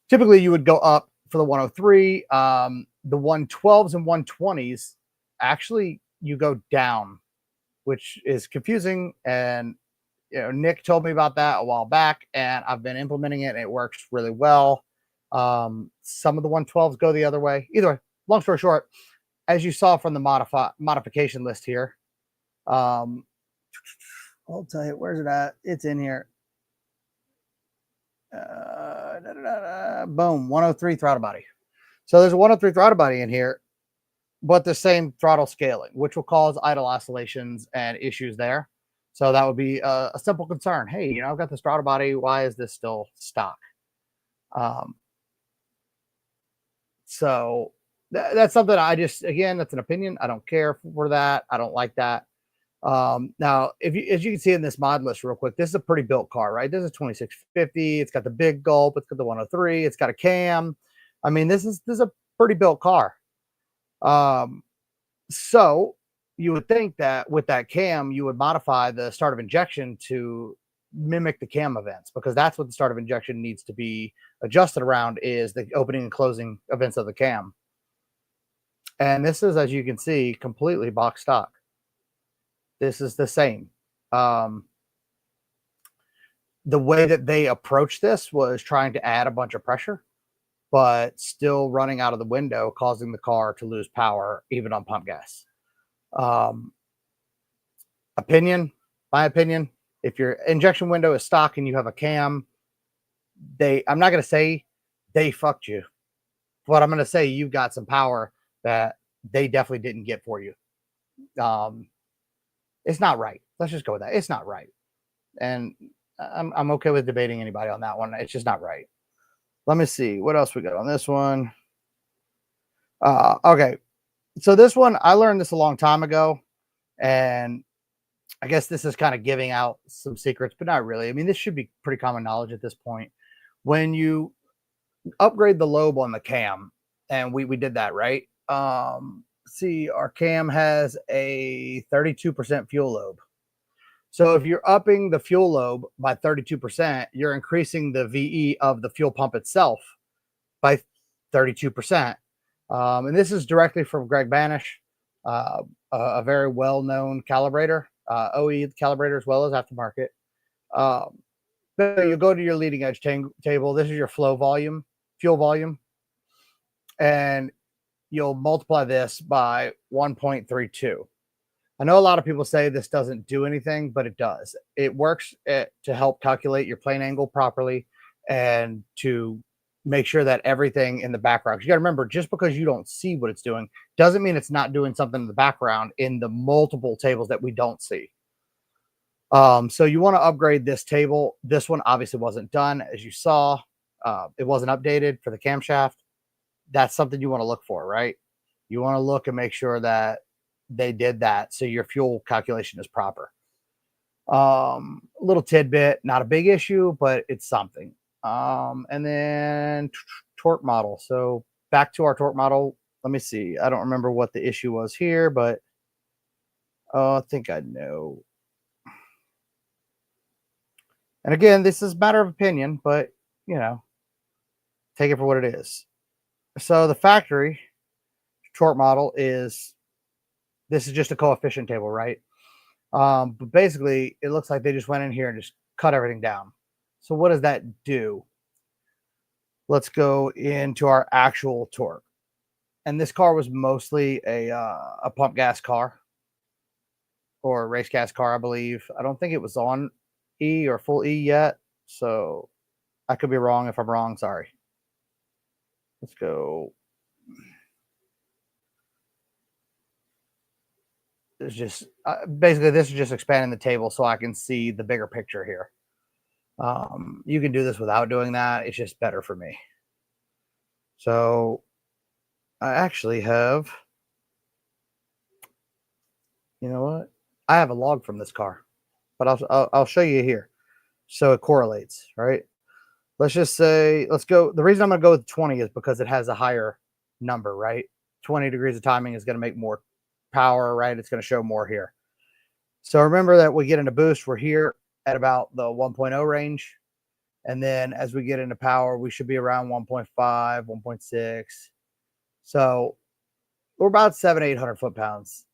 typically you would go up for the 103. The 112s and 120s, actually, you go down, which is confusing. And Nick told me about that a while back, and I've been implementing it, and it works really well. Some of the 112s go the other way. Either way, long story short, as you saw from the modification list here, I'll tell you, where's it at? It's in here. Boom, 103 throttle body. So there's a 103 throttle body in here, but the same throttle scaling, which will cause idle oscillations and issues there. So that would be a simple concern. Hey, I've got this throttle body. Why is this still stock? So that's something again, that's an opinion. I don't care for that. I don't like that. Now, as you can see in this mod list real quick, this is a pretty built car, right? This is 2650. It's got the big gulp. It's got the 103. It's got a cam. I mean, this is a pretty built car. So you would think that with that cam, you would modify the start of injection to mimic the cam events, because that's what the start of injection needs to be adjusted around, is the opening and closing events of the cam. And this is, as you can see, completely box stock. This is the same. The way that they approached this was trying to add a bunch of pressure, but still running out of the window, causing the car to lose power, even on pump gas. My opinion, if your injection window is stock and you have a cam, I'm not going to say they fucked you, but I'm going to say you've got some power that they definitely didn't get for you. It's not right. Let's just go with that. It's not right. And I'm okay with debating anybody on that one. It's just not right. Let me see what else we got on this one. Okay. So this one, I learned this a long time ago, and I guess this is kind of giving out some secrets, but not really. I mean, this should be pretty common knowledge at this point. When you upgrade the lobe on the cam, and we did that, right? See, our cam has a 32% fuel lobe. So if you're upping the fuel lobe by 32%, you're increasing the VE of the fuel pump itself by 32%. And this is directly from Greg Banish, a very well-known calibrator, OE calibrator as well as aftermarket. You go to your leading edge table. This is your fuel volume, and you'll multiply this by 1.32. I know a lot of people say this doesn't do anything, but it does. It works to help calculate your plane angle properly and to make sure that everything in the background. You got to remember, just because you don't see what it's doing doesn't mean it's not doing something in the background in the multiple tables that we don't see. So you want to upgrade this table. This one obviously wasn't done, as you saw. It wasn't updated for the camshaft. That's something you want to look for, right? You want to look and make sure that they did that so your fuel calculation is proper. Little tidbit, not a big issue, but it's something. And then torque model. So back to our torque model. Let me see. I don't remember what the issue was here, but I think I know. And again, this is a matter of opinion, but take it for what it is. So the factory torque model this is just a coefficient table, right? But basically, it looks like they just went in here and just cut everything down. So what does that do? Let's go into our actual torque. And this car was mostly a pump gas car or a race gas car, I believe. I don't think it was on E or full E yet. So I could be wrong. If I'm wrong, sorry. Let's go. It's just basically this is just expanding the table so I can see the bigger picture here. You can do this without doing that. It's just better for me. So I actually have, you know what? I have a log from this car, but I'll show you here. So it correlates, right? Let's just say, let's go. The reason I'm going to go with 20 is because it has a higher number, right? 20 degrees of timing is going to make more power, right? It's going to show more here. So remember that we get into boost, we're here at about the 1.0 range. And then as we get into power, we should be around 1.5, 1.6. So we're about 800 foot-pounds.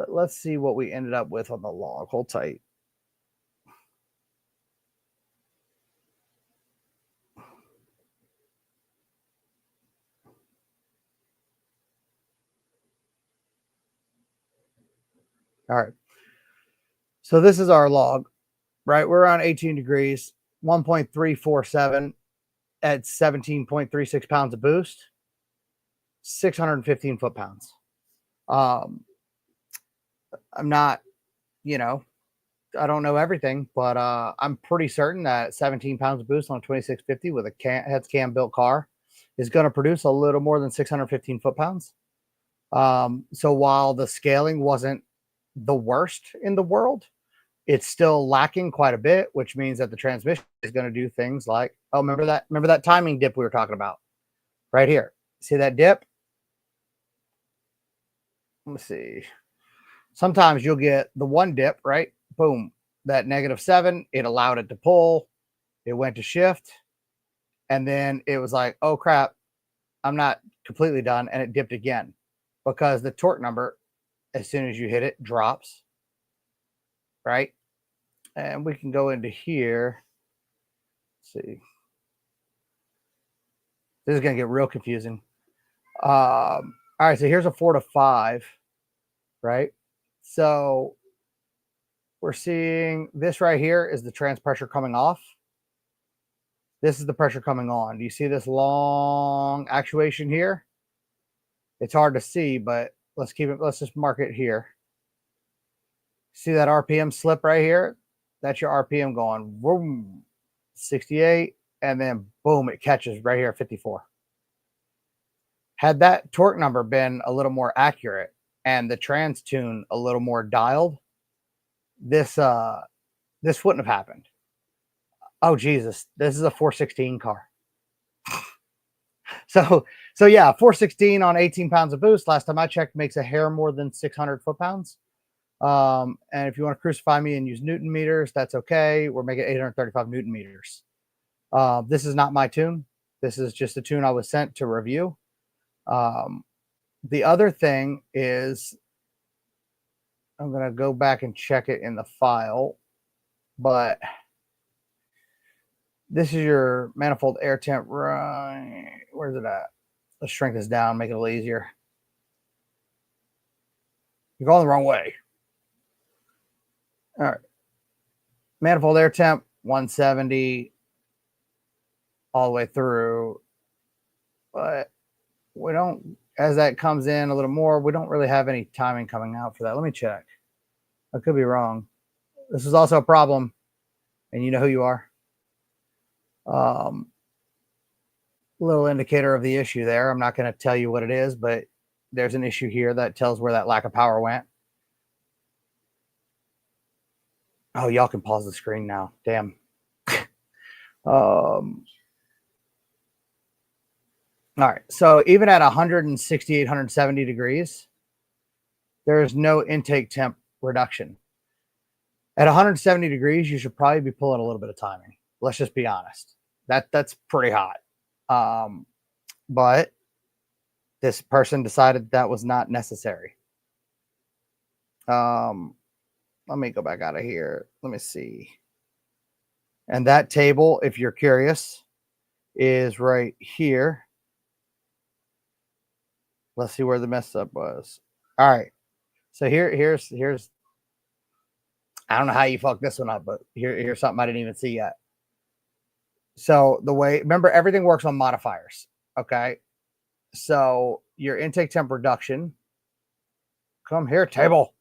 Let's see what we ended up with on the log. Hold tight. All right. So this is our log, right? We're around 18 degrees, 1.347 at 17.36 pounds of boost, 615 foot-pounds. I'm not, you know, I don't know everything, but I'm pretty certain that 17 pounds of boost on a 2650 with a heads cam built car is going to produce a little more than 615 foot-pounds. So while the scaling wasn't the worst in the world, it's still lacking quite a bit, which means that the transmission is going to do things like, oh, remember that timing dip we were talking about right here. See that dip? Let me see. Sometimes you'll get the one dip, right? Boom, that -7, it allowed it to pull. It went to shift. And then it was like, oh crap, I'm not completely done. And it dipped again because the torque number, as soon as you hit it, drops, right? And we can go into here. Let's see. This is going to get real confusing. All right, so here's a 4 to 5, right? So we're seeing this right here is the trans pressure coming off. This is the pressure coming on. Do you see this long actuation here? It's hard to see, but let's just mark it here. See that RPM slip right here? That's your RPM going boom, 68, and then boom, it catches right here at 54. Had that torque number been a little more accurate and the trans tune a little more dialed, this wouldn't have happened. Oh Jesus, this is a 416 car. So yeah, 416 on 18 pounds of boost. Last time I checked, makes a hair more than 600 foot-pounds. And if you want to crucify me and use Newton meters, that's okay. We're making 835 Newton meters. This is not my tune. This is just a tune I was sent to review. The other thing is, I'm going to go back and check it in the file, but this is your manifold air temp, right? Where's it at? Let's shrink this down, make it a little easier. You're going the wrong way. All right. Manifold air temp, 170 all the way through. But we don't, as that comes in a little more, we don't really have any timing coming out for that. Let me check. I could be wrong. This is also a problem, and you know who you are. Little indicator of the issue there. I'm not going to tell you what it is, but there's an issue here that tells where that lack of power went. Oh, y'all can pause the screen now. Damn. All right. So even at 168, 170 degrees, there is no intake temp reduction. At 170 degrees, you should probably be pulling a little bit of timing. Let's just be honest. That's pretty hot. But this person decided that was not necessary. Let me go back out of here. Let me see. And that table, if you're curious, is right here. Let's see where the mess up was. All right. So here's I don't know how you fucked this one up, but here's something I didn't even see yet. So the way, remember, everything works on modifiers. Okay. So your intake temp reduction, come here, table.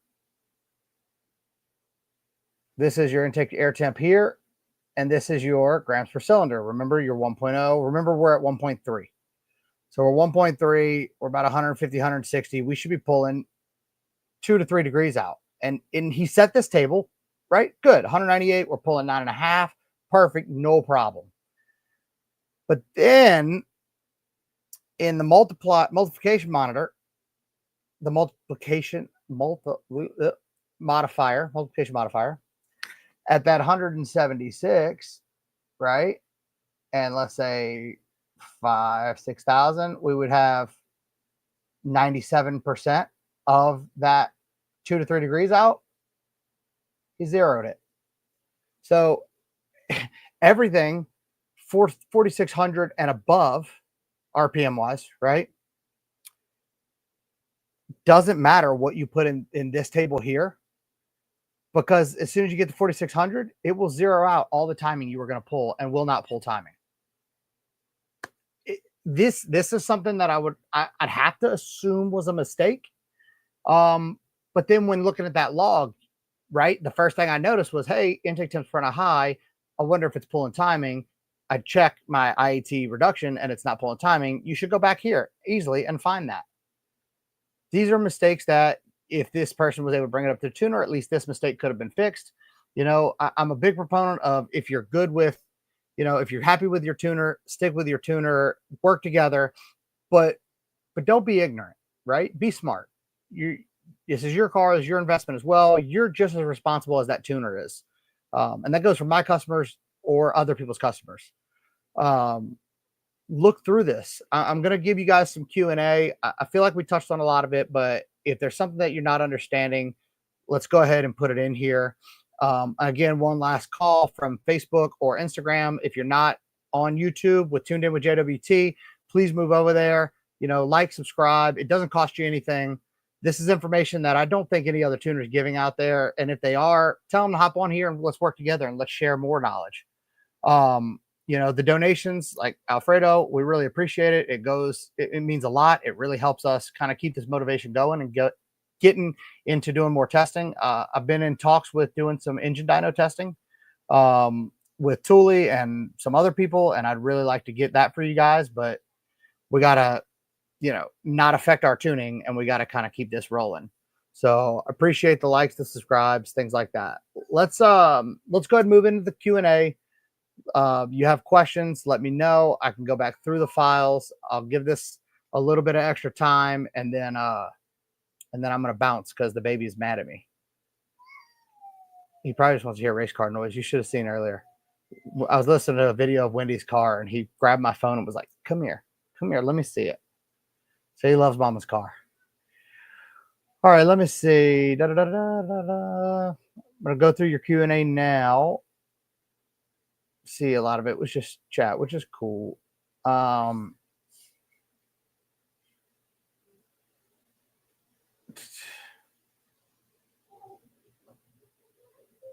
This is your intake air temp here, and this is your grams per cylinder. Remember your 1.0. Remember we're at 1.3. So we're 1.3. We're about 150, 160. We should be pulling 2 to 3 degrees out. And he set this table, right? Good. 198. We're pulling 9.5. Perfect. No problem. But then in the multiplication monitor, the multiplication modifier at that 176, right? And let's say 6,000, we would have 97% of that 2 to 3 degrees out. He zeroed it. So everything 4,600 and above RPM wise, right? Doesn't matter what you put in this table here, because as soon as you get to 4600, it will zero out all the timing you were going to pull and will not pull timing. This is something that I'd have to assume was a mistake. But then when looking at that log, right, the first thing I noticed was, hey, intake temps front of high. I wonder if it's pulling timing. I check my IAT reduction and it's not pulling timing. You should go back here easily and find that. These are mistakes that if this person was able to bring it up to the tuner, at least this mistake could have been fixed. You know, I'm a big proponent of, if you're good with, you know, if you're happy with your tuner, stick with your tuner, work together, but don't be ignorant, right? Be smart. This is your car, is your investment as well. You're just as responsible as that tuner is. And that goes for my customers or other people's customers. Look through this. I'm going to give you guys some Q&A. I feel like we touched on a lot of it, but if there's something that you're not understanding, let's go ahead and put it in here. Again, one last call from Facebook or Instagram. If you're not on YouTube with Tuned In with JWT, please move over there. You know, like, subscribe. It doesn't cost you anything. This is information that I don't think any other tuner is giving out there. And if they are, tell them to hop on here and let's work together and let's share more knowledge. You know, the donations, like Alfredo, we really appreciate it. It means a lot. It really helps us kind of keep this motivation going and getting into doing more testing. I've been in talks with doing some engine dyno testing with Thule and some other people, and I'd really like to get that for you guys, but we got to, you know, not affect our tuning, and we got to kind of keep this rolling. So appreciate the likes, the subscribes, things like that. Let's go ahead and move into the Q&A. You have questions, let me know. I can go back through the files. I'll give this a little bit of extra time, and then I'm going to bounce because the baby is mad at me. He probably just wants to hear race car noise. You should have seen earlier. I was listening to a video of Wendy's car, and he grabbed my phone and was like, come here, let me see it. So he loves mama's car. All right, let me see. I'm going to go through your Q&A now. See, a lot of it was just chat, which is cool. I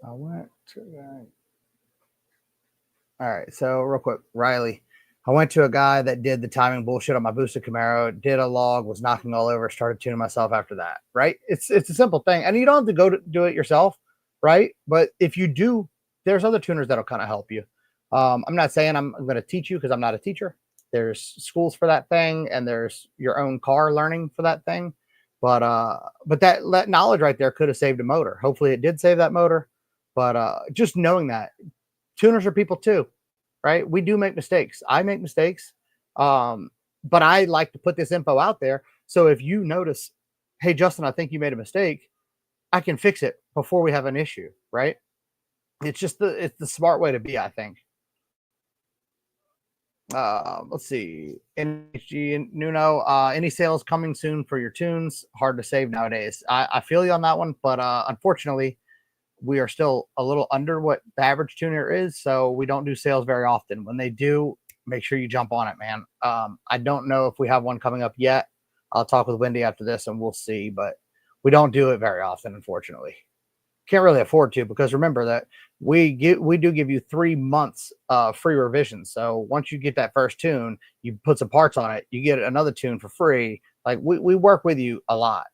went to all right, so real quick, Riley, I went to a guy that did the timing bullshit on my boosted Camaro, did a log, was knocking all over, started tuning myself after that, right? It's a simple thing, and you don't have to go to do it yourself, right? But if you do, there's other tuners that'll kind of help you. I'm not saying I'm going to teach you because I'm not a teacher. There's schools for that thing, and there's your own car learning for that thing. But that knowledge right there could have saved a motor. Hopefully it did save that motor. But just knowing that tuners are people too, right? We do make mistakes. I make mistakes. But I like to put this info out there. So if you notice, hey, Justin, I think you made a mistake, I can fix it before we have an issue, right? It's just it's the smart way to be, I think. Let's see. NHG Nuno, any sales coming soon for your tunes? Hard to save nowadays. I feel you on that one, but unfortunately, we are still a little under what the average tuner is, so we don't do sales very often. When they do, make sure you jump on it, man. I don't know if we have one coming up yet. I'll talk with Wendy after this, and we'll see, but we don't do it very often, unfortunately. Can't really afford to, because remember that we do give you 3 months free revisions. So once you get that first tune, you put some parts on it, you get another tune for free. Like we work with you a lot,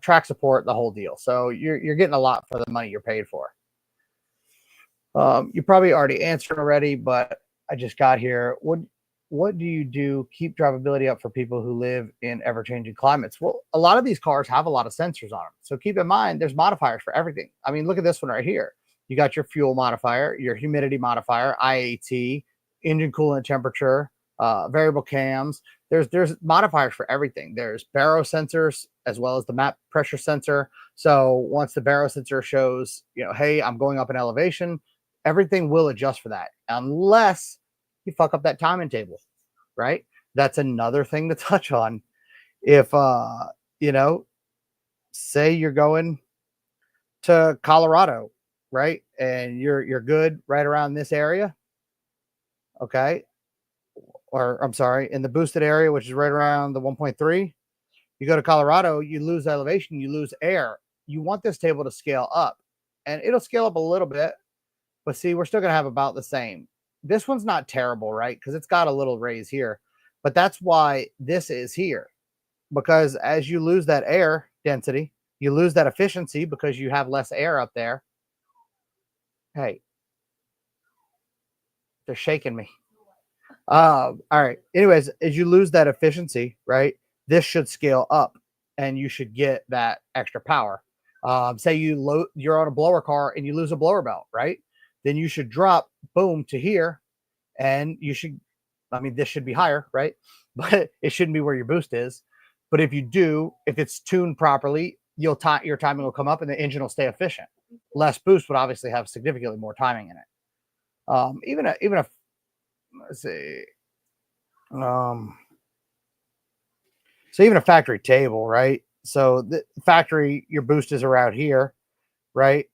track support, the whole deal. So you're getting a lot for the money you're paid for. You probably already answered already, but I just got here. What do you do? Keep drivability up for people who live in ever-changing climates. Well, a lot of these cars have a lot of sensors on them. So keep in mind, there's modifiers for everything. I mean, look at this one right here. You got your fuel modifier, your humidity modifier, IAT, engine coolant temperature, variable cams. There's modifiers for everything. There's baro sensors as well as the map pressure sensor. So once the baro sensor shows, hey, I'm going up in elevation, everything will adjust for that, unless you fuck up that timing table, right? That's another thing to touch on. If say you're going to Colorado, right, and you're good right around this area, okay, or I'm sorry, in the boosted area, which is right around the 1.3, you go to Colorado, you lose elevation, you lose air. You want this table to scale up, and it'll scale up a little bit, but see, we're still going to have about the same. This one's not terrible, right? Because it's got a little raise here, but that's why this is here. Because as you lose that air density, you lose that efficiency because you have less air up there. Hey, they're shaking me. All right. Anyways, as you lose that efficiency, right, this should scale up and you should get that extra power. Say you're on a blower car and you lose a blower belt, right? Then you should drop, boom, to here, and you should, I mean, this should be higher, right? But it shouldn't be where your boost is. But if you do, if it's tuned properly, your timing will come up and the engine will stay efficient. Less boost would obviously have significantly more timing in it. Even if let's see, so even a factory table, right? So the factory, your boost is around here, right?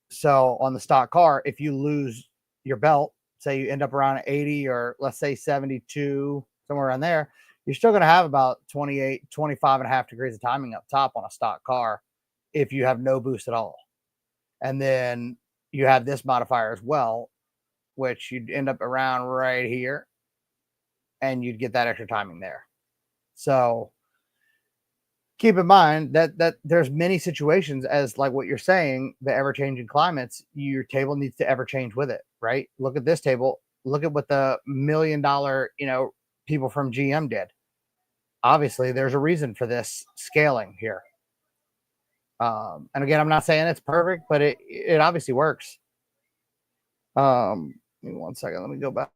So on the stock car, if you lose your belt, say you end up around 80 or let's say 72, somewhere around there, you're still going to have about 28, 25 and a half degrees of timing up top on a stock car if you have no boost at all. And then you have this modifier as well, which you'd end up around right here and you'd get that extra timing there. So keep in mind that there's many situations, as like what you're saying, the ever-changing climates, your table needs to ever change with it, right? Look at this table. Look at what the $1 million, people from GM did. Obviously, there's a reason for this scaling here. And again, I'm not saying it's perfect, but it obviously works. Give me 1 second. Let me go back.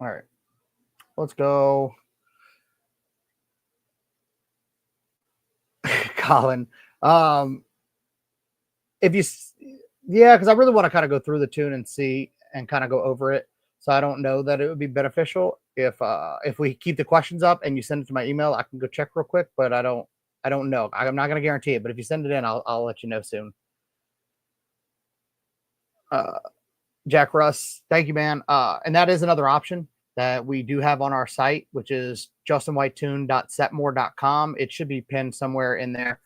All right, let's go. Colin, if you, yeah, because I really want to kind of go through the tune and see and kind of go over it. So I don't know that it would be beneficial if we keep the questions up and you send it to my email. I can go check real quick, but I don't know. I'm not going to guarantee it, but if you send it in, I'll let you know soon. Jack Russ, thank you, man. And that is another option that we do have on our site, which is justinwhitetoon.setmore.com. It should be pinned somewhere in there.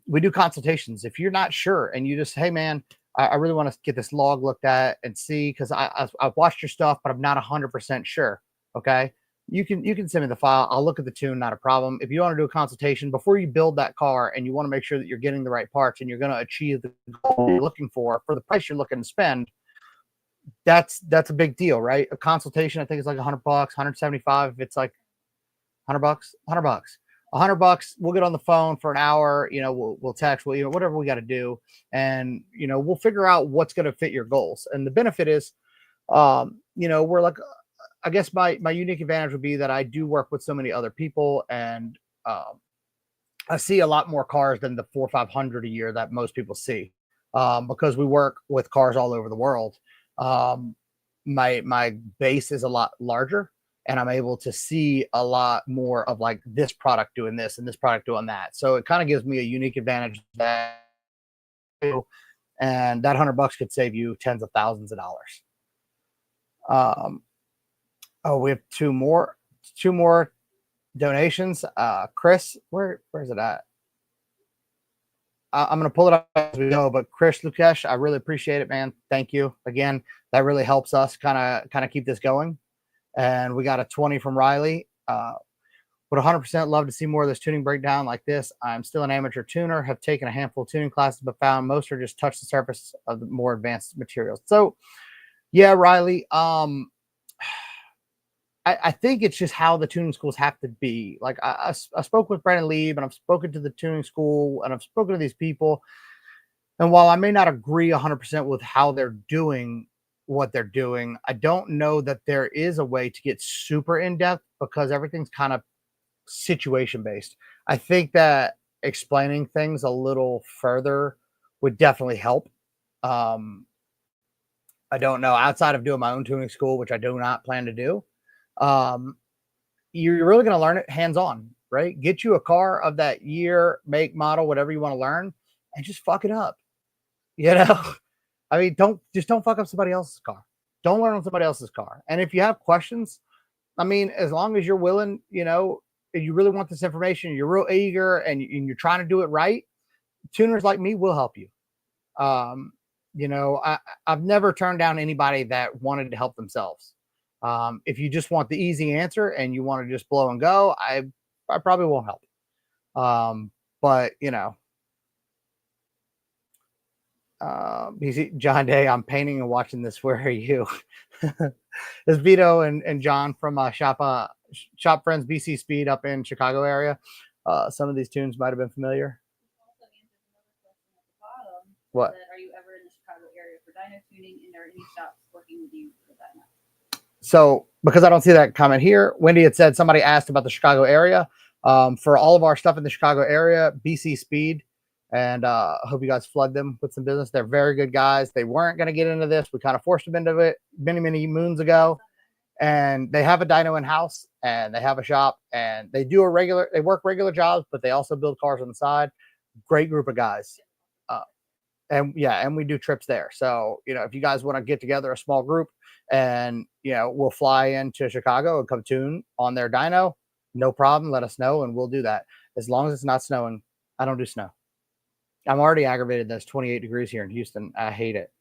We do consultations. If you're not sure and you just, hey, man, I really want to get this log looked at and see, because I've watched your stuff, but I'm not 100% sure. Okay. You can send me the file. I'll look at the tune, not a problem. If you want to do a consultation before you build that car and you want to make sure that you're getting the right parts and you're going to achieve the goal you're looking for the price you're looking to spend, that's a big deal, right? A consultation, I think it's like $100, 175. If it's like $100, $100, we'll get on the phone for an hour. We'll text, whatever we got to do. And, we'll figure out what's going to fit your goals. And the benefit is, we're like, I guess my unique advantage would be that I do work with so many other people, and I see a lot more cars than the 400 or 500 a year that most people see, because we work with cars all over the world. My base is a lot larger, and I'm able to see a lot more of like this product doing this and this product doing that. So it kind of gives me a unique advantage that, and that $100 could save you tens of thousands of dollars. We have two more donations. Chris, where's it at? I'm going to pull it up as we go, but Chris Lukesh, I really appreciate it, man. Thank you again. That really helps us kind of keep this going. And we got a 20 from Riley. Would 100% love to see more of this tuning breakdown like this. I'm still an amateur tuner, have taken a handful of tuning classes, but found most are just touch the surface of the more advanced materials. So yeah, Riley, I think it's just how the tuning schools have to be. Like I spoke with Brandon Lieb, and I've spoken to the tuning school, and I've spoken to these people. And while I may not agree 100% with how they're doing what they're doing, I don't know that there is a way to get super in depth, because everything's kind of situation based. I think that explaining things a little further would definitely help. I don't know, outside of doing my own tuning school, which I do not plan to do. You're really going to learn it hands-on, right? Get you a car of that year, make, model, whatever you want to learn, and just fuck it up. I mean, don't fuck up somebody else's car. Don't learn on somebody else's car. And if you have questions, I mean, as long as you're willing, and you really want this information, you're real eager, and you're trying to do it right, tuners like me will help you. You know, I've never turned down anybody that wanted to help themselves. If you just want the easy answer and you want to just blow and go, I probably won't help. But you know, you see, John Day, I'm painting and watching this. Where are you? It's Vito and John from Shop Friends BC Speed up in Chicago area. Some of these tunes might have been familiar. What? Are you ever in the Chicago area for dyno tuning, and are any shops working with you for that now? So, because I don't see that comment here, Wendy had said somebody asked about the Chicago area. For all of our stuff in the Chicago area, BC Speed, and I hope you guys flood them with some business. They're very good guys. They weren't going to get into this. We kind of forced them into it many moons ago. And they have a dyno in house, and they have a shop, and they work regular jobs, but they also build cars on the side. Great group of guys. And yeah, and we do trips there. So, you know, if you guys want to get together a small group and, you know, we'll fly into Chicago and come tune on their dyno, no problem. Let us know and we'll do that. As long as it's not snowing. I don't do snow. I'm already aggravated that it's 28 degrees here in Houston. I hate it.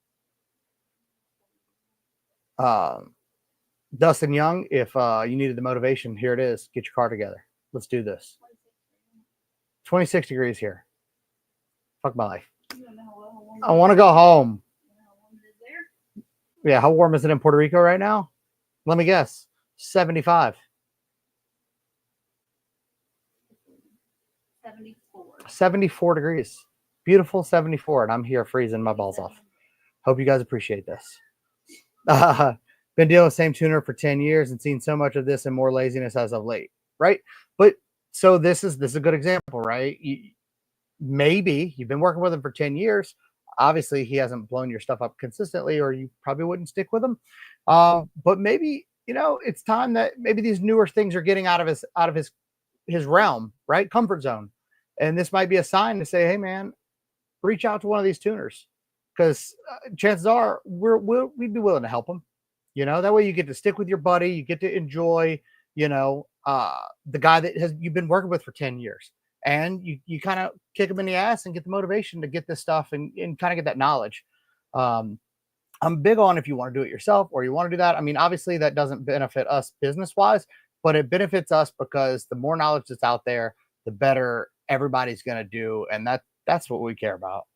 Dustin Young, if you needed the motivation, here it is. Get your car together. Let's do this. 26 degrees here. Fuck my life. I want to go home. Yeah, how warm is it in Puerto Rico right now? Let me guess. 75. 74 degrees. Beautiful 74, and I'm here freezing my balls off. Hope you guys appreciate this. Been dealing with the same tuner for 10 years and seen so much of this and more laziness as of late, right? But so this is a good example, right? Maybe you've been working with him for 10 years. Obviously, he hasn't blown your stuff up consistently, or you probably wouldn't stick with him. But maybe, you know, it's time that maybe these newer things are getting out of his realm, right? Comfort zone. And this might be a sign to say, hey, man, reach out to one of these tuners, because chances are we'd be willing to help them. You know, that way you get to stick with your buddy. You get to enjoy, you know, the guy that you've been working with for 10 years. And you kind of kick them in the ass and get the motivation to get this stuff and kind of get that knowledge. I'm big on if you want to do it yourself or you want to do that. I mean, obviously that doesn't benefit us business wise, but it benefits us because the more knowledge that's out there, the better everybody's going to do. And that's what we care about.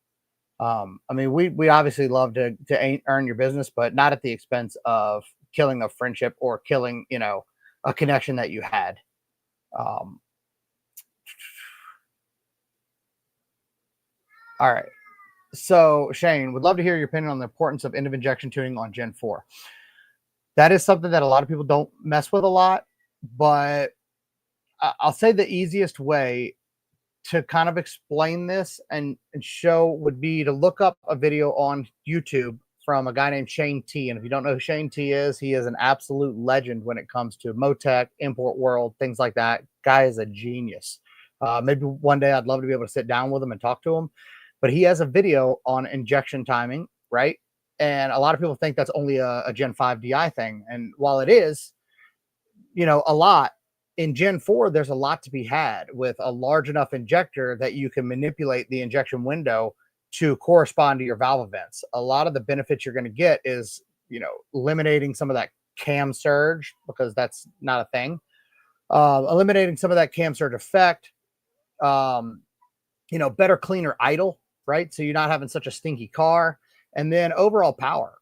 I mean, we obviously love to earn your business, but not at the expense of killing a friendship or killing, you know, a connection that you had. All right. So Shane, would love to hear your opinion on the importance of end of injection tuning on Gen 4. That is something that a lot of people don't mess with a lot, but I'll say the easiest way to kind of explain this and show would be to look up a video on YouTube from a guy named Shane T. And if you don't know who Shane T is, he is an absolute legend when it comes to Motec, Import World, things like that. Guy is a genius. Maybe one day I'd love to be able to sit down with him and talk to him. But he has a video on injection timing, right? And a lot of people think that's only a Gen 5 DI thing. And while it is, you know, a lot, in Gen 4, there's a lot to be had with a large enough injector that you can manipulate the injection window to correspond to your valve events. A lot of the benefits you're going to get is, you know, eliminating some of that cam surge, because that's not a thing. Eliminating some of that cam surge effect, you know, better, cleaner idle, right? So you're not having such a stinky car. And then overall power.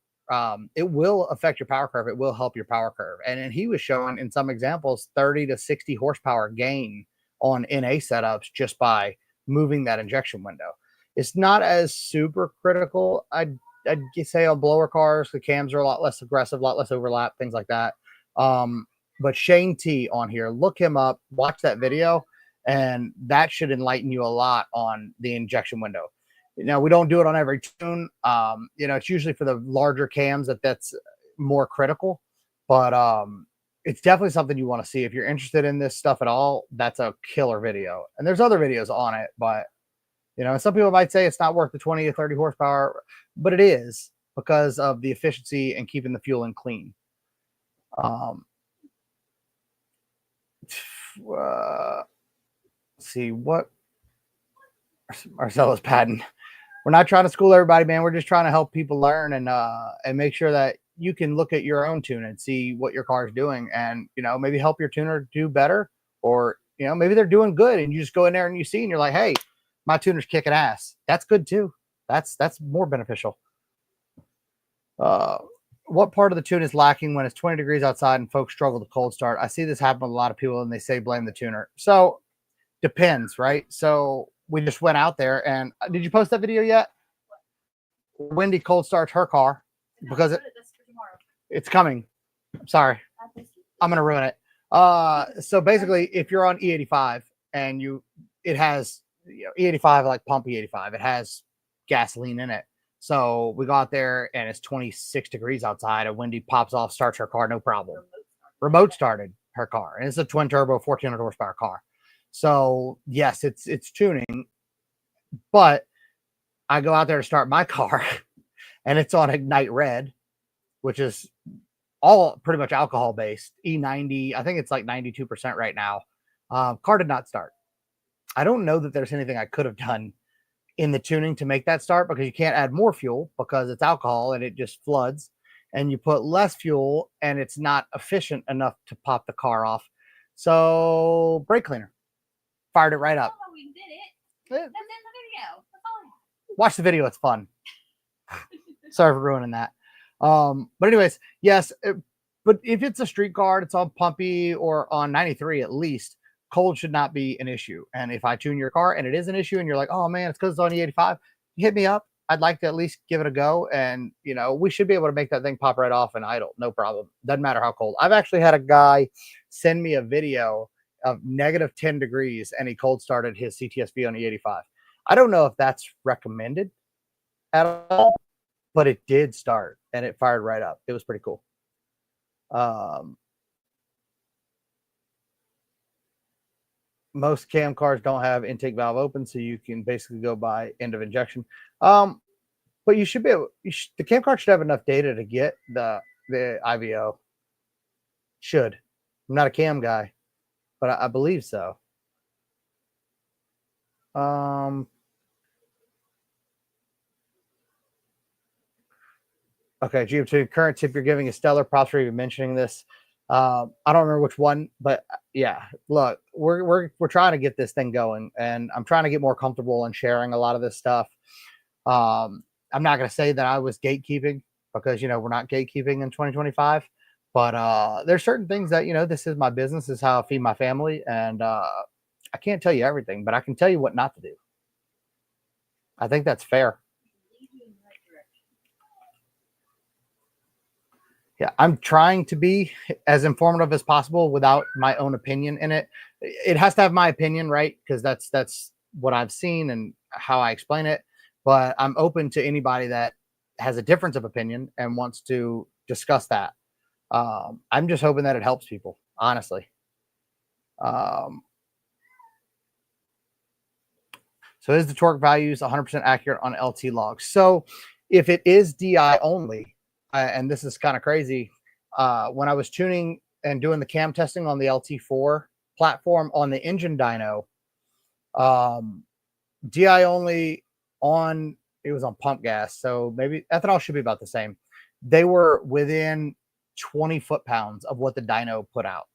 It will affect your power curve. It will help your power curve. And he was showing in some examples 30 to 60 horsepower gain on NA setups just by moving that injection window. It's not as super critical, I'd say, on blower cars. The cams are a lot less aggressive, a lot less overlap, things like that. But Shane T on here, look him up, watch that video, and that should enlighten you a lot on the injection window. Now, we don't do it on every tune. You know, it's usually for the larger cams that's more critical, but it's definitely something you want to see. If you're interested in this stuff at all, that's a killer video. And there's other videos on it, but, you know, some people might say it's not worth the 20 to 30 horsepower, but it is, because of the efficiency and keeping the fuel in clean. see what Marcella's patent. We're not trying to school everybody, man. We're just trying to help people learn and make sure that you can look at your own tune and see what your car is doing, and maybe help your tuner do better, or maybe they're doing good, and you just go in there and you see and you're like, hey, my tuner's kicking ass. That's good too. That's more beneficial. What part of the tune is lacking when it's 20 degrees outside and folks struggle to cold start? I see this happen with a lot of people, and they say blame the tuner. So depends, right? So we just went out there, and did you post that video yet? Wendy cold starts her car because it's coming. I'm sorry, I'm gonna ruin it. So basically, if you're on E85 and it has E85, like pump E85, it has gasoline in it. So we go out there and it's 26 degrees outside, and Wendy pops off, starts her car, no problem. Remote started her car, and it's a twin turbo 1400 horsepower car. So yes, it's tuning, but I go out there to start my car and it's on Ignite Red, which is all pretty much alcohol based. E90, I think it's like 92% right now. Car did not start. I don't know that there's anything I could have done in the tuning to make that start, because you can't add more fuel because it's alcohol and it just floods, and you put less fuel and it's not efficient enough to pop the car off. So brake cleaner, fired it right up. Oh, we did it. That's in the video. That's all I have. Watch the video, it's fun. Sorry for ruining that. But anyways, yes, but if it's a street car, it's on pumpy or on 93 at least, cold should not be an issue. And if I tune your car and it is an issue and you're like, oh man, it's because it's on E85, hit me up. I'd like to at least give it a go. And we should be able to make that thing pop right off and idle, no problem. Doesn't matter how cold. I've actually had a guy send me a video of negative 10 degrees and he cold started his CTSV on E85. I don't know if that's recommended at all, but it did start and it fired right up. It was pretty cool. Most cam cars don't have intake valve open, so you can basically go by end of injection. But you should be able, the cam car should have enough data to get the IVO. Should. I'm not a cam guy, but I believe so. Okay, GM2, current tip you're giving is stellar. Props for even mentioning this. I don't remember which one, but yeah, look, we're trying to get this thing going, and I'm trying to get more comfortable in sharing a lot of this stuff. I'm not going to say that I was gatekeeping, because we're not gatekeeping in 2025, but there's certain things that this is my business, this is how I feed my family, and I can't tell you everything, but I can tell you what not to do. I think that's fair. Yeah, I'm trying to be as informative as possible without my own opinion in it. It has to have my opinion, right? Because that's what I've seen and how I explain it. But I'm open to anybody that has a difference of opinion and wants to discuss that. I'm just hoping that it helps people, honestly. So is the torque values 100% accurate on LT logs? So if it is DI only, and this is kind of crazy, when I was tuning and doing the cam testing on the LT4 platform on the engine dyno, DI only on, it was on pump gas, so maybe ethanol should be about the same. They were within 20 foot-pounds of what the dyno put out.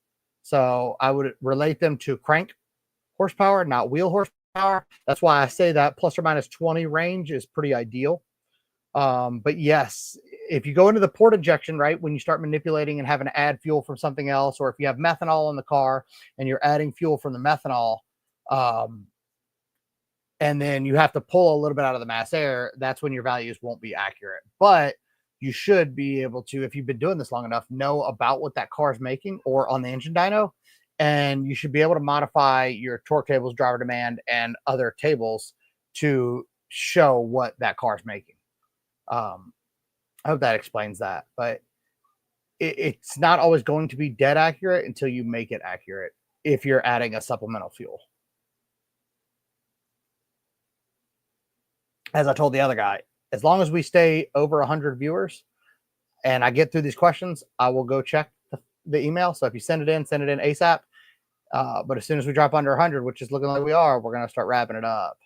So I would relate them to crank horsepower, not wheel horsepower. That's why I say that plus or minus 20 range is pretty ideal. But yes, if you go into the port injection, right, when you start manipulating and having to add fuel from something else, or if you have methanol in the car and you're adding fuel from the methanol, and then you have to pull a little bit out of the mass air, that's when your values won't be accurate. But you should be able to, if you've been doing this long enough, know about what that car is making or on the engine dyno, and you should be able to modify your torque tables, driver demand, and other tables to show what that car is making. I hope that explains that, but it's not always going to be dead accurate until you make it accurate if you're adding a supplemental fuel. As I told the other guy, as long as we stay over 100 viewers and I get through these questions, I will go check the email. So if you send it in ASAP. But as soon as we drop under 100, which is looking like we are, we're going to start wrapping it up.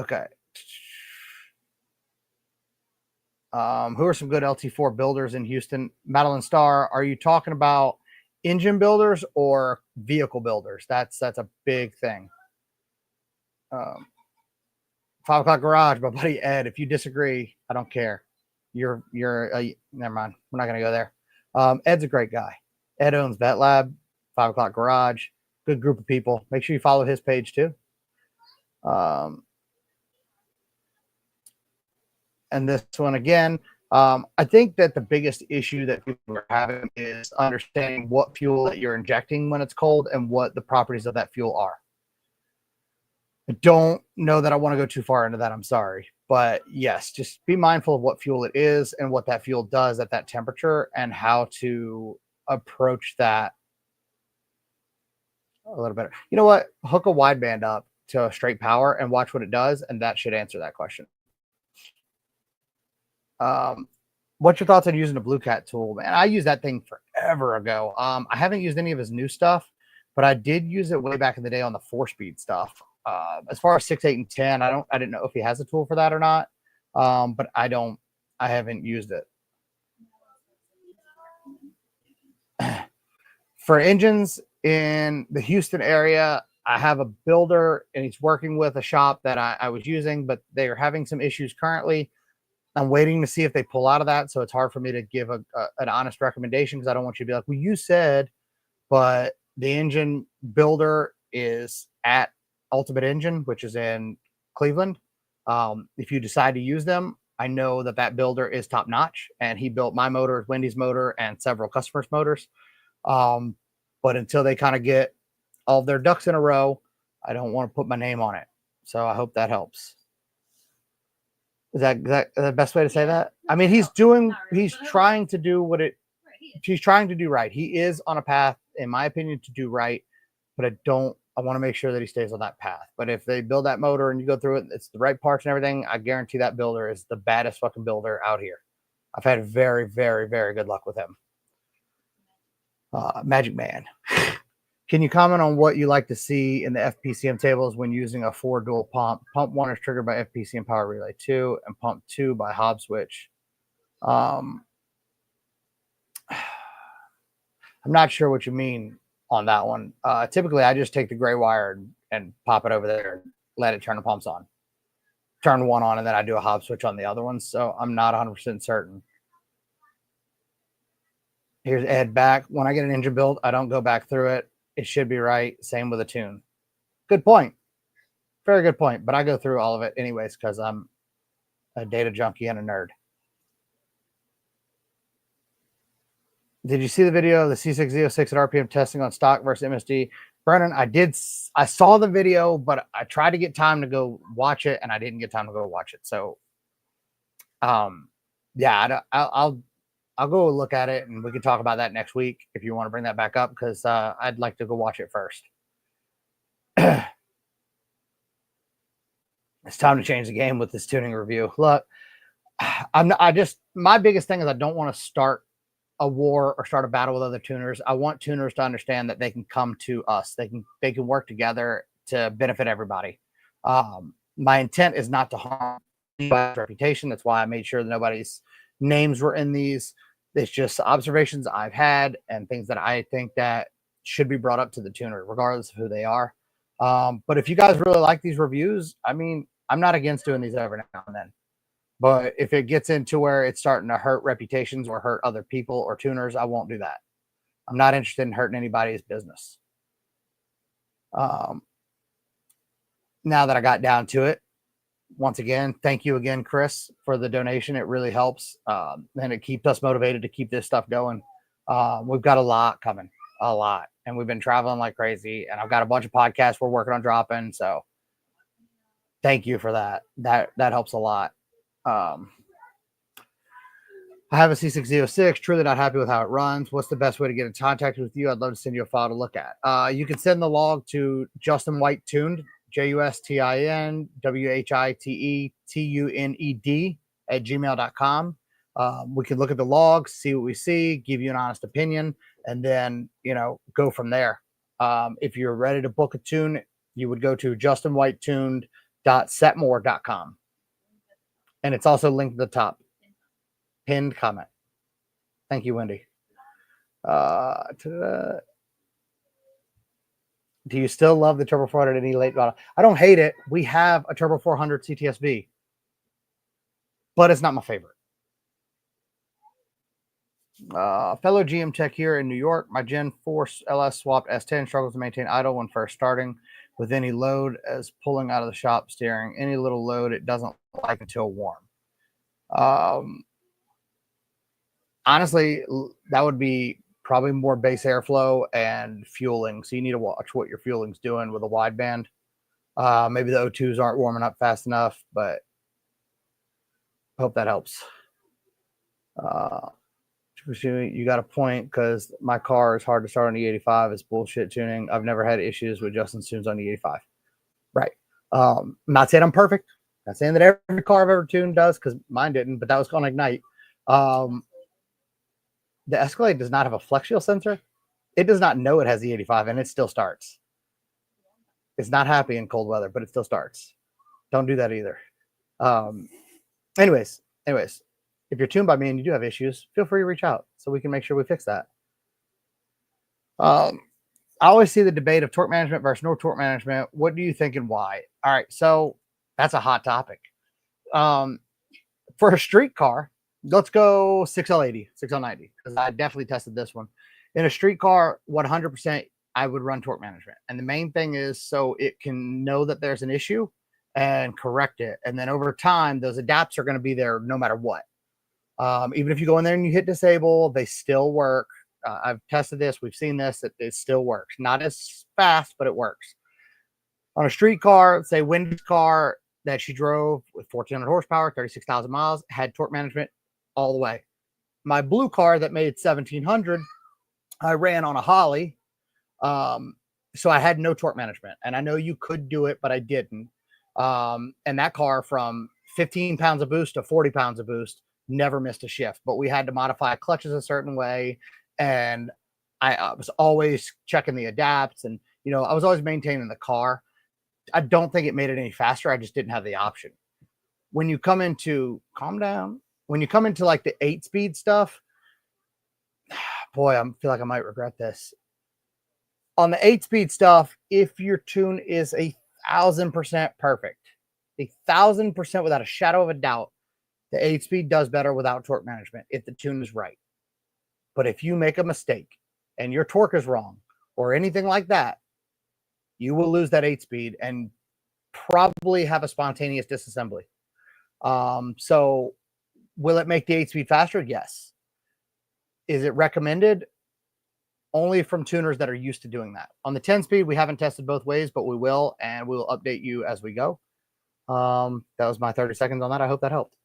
Okay. Who are some good LT4 builders in Houston? Madeline Starr, are you talking about engine builders or vehicle builders? That's a big thing. 5 o'clock garage, my buddy Ed. If you disagree, I don't care. You're never mind. We're not gonna go there. Ed's a great guy. Ed owns Vet Lab, 5 o'clock garage. Good group of people. Make sure you follow his page too. And this one again, I think that the biggest issue that people are having is understanding what fuel that you're injecting when it's cold and what the properties of that fuel are. I don't know that I want to go too far into that. I'm sorry. But yes, just be mindful of what fuel it is and what that fuel does at that temperature and how to approach that a little better. You know what? Hook a wideband up to a straight power and watch what it does, and that should answer that question. What's your thoughts on using a Blue Cat tool? Man, I used that thing forever ago. I haven't used any of his new stuff, but I did use it way back in the day on the 4-speed stuff. As far as 6, 8, and 10, I didn't know if he has a tool for that or not. But I haven't used it. For engines in the Houston area, I have a builder and he's working with a shop that I was using, but they are having some issues currently. I'm waiting to see if they pull out of that. So it's hard for me to give an honest recommendation because I don't want you to be like, well, you said, but the engine builder is at Ultimate Engine, which is in Cleveland. If you decide to use them, I know that builder is top notch, and he built my motor, Wendy's motor, and several customers' motors. But until they kind of get all of their ducks in a row, I don't want to put my name on it. So I hope that helps. Is that the best way to say that? I mean, he's trying to do he's trying to do right. He is on a path, in my opinion, to do right, but I want to make sure that he stays on that path. But if they build that motor and you go through it, it's the right parts and everything, I guarantee that builder is the baddest fucking builder out here. I've had very, very, very good luck with him. Magic Man. Can you comment on what you like to see in the FPCM tables when using a 4 dual pump? Pump 1 is triggered by FPCM power relay 2 and pump 2 by Hob switch. I'm not sure what you mean on that one. Typically, I just take the gray wire and pop it over there and let it turn the pumps on. Turn one on, and then I do a Hob switch on the other one. So I'm not 100% certain. Here's Ed back. When I get an engine build, I don't go back through it. It should be right. Same with a tune. Good point. Very good point. But I go through all of it anyways because I'm a data junkie and a nerd. Did you see the video of the C6Z06 at RPM testing on stock versus MSD? Brennan, I saw the video, but I tried to get time to go watch it, and I didn't get time to go watch it. So, yeah, I'll go look at it, and we can talk about that next week if you want to bring that back up, because I'd like to go watch it first. It's time to change the game with this tuning review. Look, my biggest thing is I don't want to start a war or start a battle with other tuners. I want tuners to understand that they can come to us. They can work together to benefit everybody. My intent is not to harm anybody's reputation. That's why I made sure that nobody's names were in these. It's just observations I've had and things that I think that should be brought up to the tuner, regardless of who they are. But if you guys really like these reviews, I mean, I'm not against doing these every now and then. But if it gets into where it's starting to hurt reputations or hurt other people or tuners, I won't do that. I'm not interested in hurting anybody's business. Now that I got down to it, once again, thank you again, Chris, for the donation. It really helps. And it keeps us motivated to keep this stuff going. We've got a lot coming, a lot. And we've been traveling like crazy. And I've got a bunch of podcasts we're working on dropping. So thank you for that. That helps a lot. I have a C6Z06, truly not happy with how it runs. What's the best way to get in contact with you? I'd love to send you a file to look at. You can send the log to Justin White Tuned, JUSTIN WHITETUNED @gmail.com. We can look at the logs, see what we see, give you an honest opinion. and then, go from there. If you're ready to book a tune, you would go to justinwhitetuned.setmore.com. And it's also linked at the top. Pinned comment. Thank you, Wendy. Do you still love the Turbo 400 any late model? I don't hate it. We have a Turbo 400 CTSV, but it's not my favorite. Fellow GM tech here in New York, my Gen 4 LS swapped S10 struggles to maintain idle when first starting with any load as pulling out of the shop steering. Any little load it doesn't like until warm. Honestly, that would be probably more base airflow and fueling. So you need to watch what your fueling's doing with a wideband. Maybe the O2s aren't warming up fast enough, but hope that helps. You got a point, because my car is hard to start on the 85. It's bullshit tuning. I've never had issues with Justin's tunes on the 85. Right. I'm not saying I'm perfect. Not saying that every car I've ever tuned does, because mine didn't, but that was on Ignite. The Escalade does not have a flex shield sensor. It does not know it has the 85, and it still starts. It's not happy in cold weather, but it still starts. Don't do that either. Anyways, if you're tuned by me and you do have issues, feel free to reach out so we can make sure we fix that. I always see the debate of torque management versus no torque management. What do you think and why? All right, so that's a hot topic. For a street car, let's go 6L80, 6L90, because I definitely tested this one. In a street car, 100%, I would run torque management. And the main thing is so it can know that there's an issue and correct it. And then over time, those adapts are going to be there no matter what. Even if you go in there and you hit disable, they still work. I've tested this. We've seen this. It still works. Not as fast, but it works. On a street car, say Wendy's car that she drove with 1,400 horsepower, 36,000 miles, had torque management all the way. My blue car that made 1,700, I ran on a Holly. So I had no torque management. And I know you could do it, but I didn't. And that car, from 15 pounds of boost to 40 pounds of boost, never missed a shift. But we had to modify clutches a certain way. And I was always checking the adapts. And, I was always maintaining the car. I don't think it made it any faster. I just didn't have the option. When you come into, calm down. When you come into like the 8-speed stuff, boy, I feel like I might regret this. On the 8-speed stuff, if your tune is 1,000% perfect, 1,000% without a shadow of a doubt, the 8-speed does better without torque management if the tune is right. But if you make a mistake and your torque is wrong or anything like that, you will lose that 8-speed and probably have a spontaneous disassembly. So will it make the 8-speed faster? Yes. Is it recommended? Only from tuners that are used to doing that. On the 10-speed, we haven't tested both ways, but we will, and we will update you as we go. That was my 30 seconds on that. I hope that helped.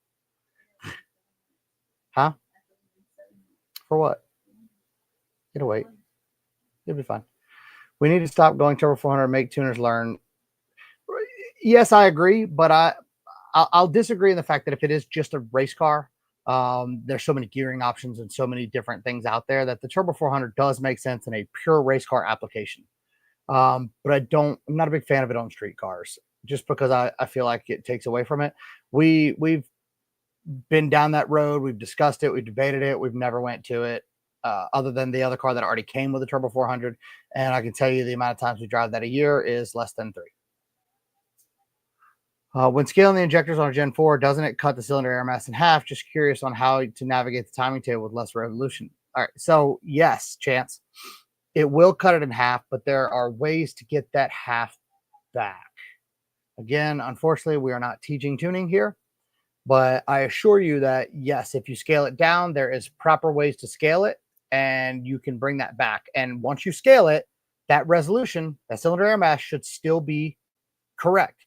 Huh? For what? It'll wait. It'll be fine. We need to stop going Turbo 400 and make tuners learn. Yes, I agree, but I'll disagree in the fact that if it is just a race car, there's so many gearing options and so many different things out there that the Turbo 400 does make sense in a pure race car application. But I'm not a big fan of it on street cars, just because I feel like it takes away from it. We've been down that road. We've discussed it. We've debated it. We've never went to it, other than the other car that already came with a Turbo 400. And I can tell you the amount of times we drive that a year is less than 3. When scaling the injectors on a Gen 4, doesn't it cut the cylinder air mass in half? Just curious on how to navigate the timing table with less revolution. All right. So yes, Chance, it will cut it in half, but there are ways to get that half back. Again, unfortunately, we are not teaching tuning here, but I assure you that yes, if you scale it down, there is proper ways to scale it and you can bring that back. And once you scale it, that resolution, that cylinder air mass should still be correct.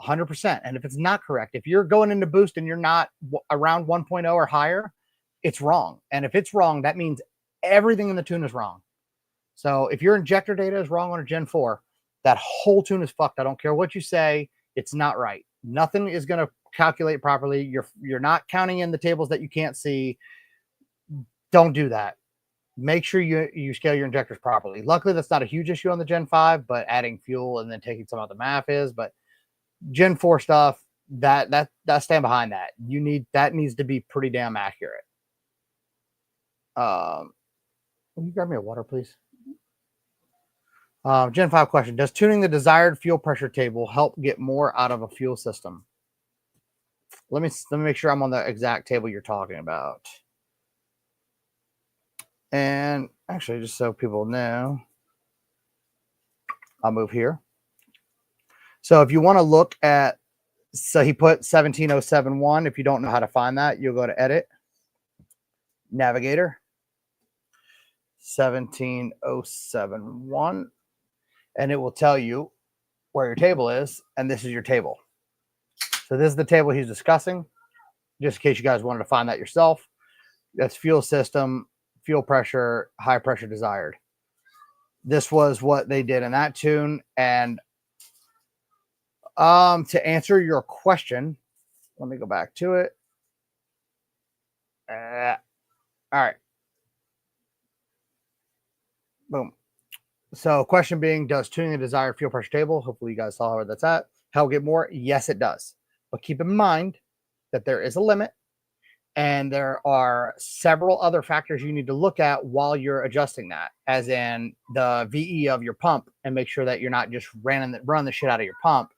100%. And if it's not correct, if you're going into boost and you're not around 1.0 or higher, it's wrong. And if it's wrong, that means everything in the tune is wrong. So if your injector data is wrong on a Gen 4, that whole tune is fucked. I don't care what you say. It's not right. Nothing is going to calculate properly. You're not counting in the tables that you can't see. Don't do that. make sure you scale your injectors properly. Luckily, that's not a huge issue on the Gen 5, but adding fuel and then taking some out the MAF is. But Gen 4 stuff, that stand behind that. That needs to be pretty damn accurate. Can you grab me a water, please? Gen 5 question: does tuning the desired fuel pressure table help get more out of a fuel system? Let me make sure I'm on the exact table you're talking about. And actually, just so people know, I'll move here. So if you want to look at, so he put 17071. If you don't know how to find that, you'll go to Edit, Navigator, 17071, and it will tell you where your table is. And this is your table. So this is the table he's discussing, just in case you guys wanted to find that yourself. That's fuel system, fuel pressure, high pressure desired. This was what they did in that tune. And to answer your question, let me go back to it. All right. Boom. So question being, does tuning the desired fuel pressure table, hopefully you guys saw where that's at, help get more? Yes, it does. But keep in mind that there is a limit, and there are several other factors you need to look at while you're adjusting that, as in the VE of your pump, and make sure that you're not just running the shit out of your pump.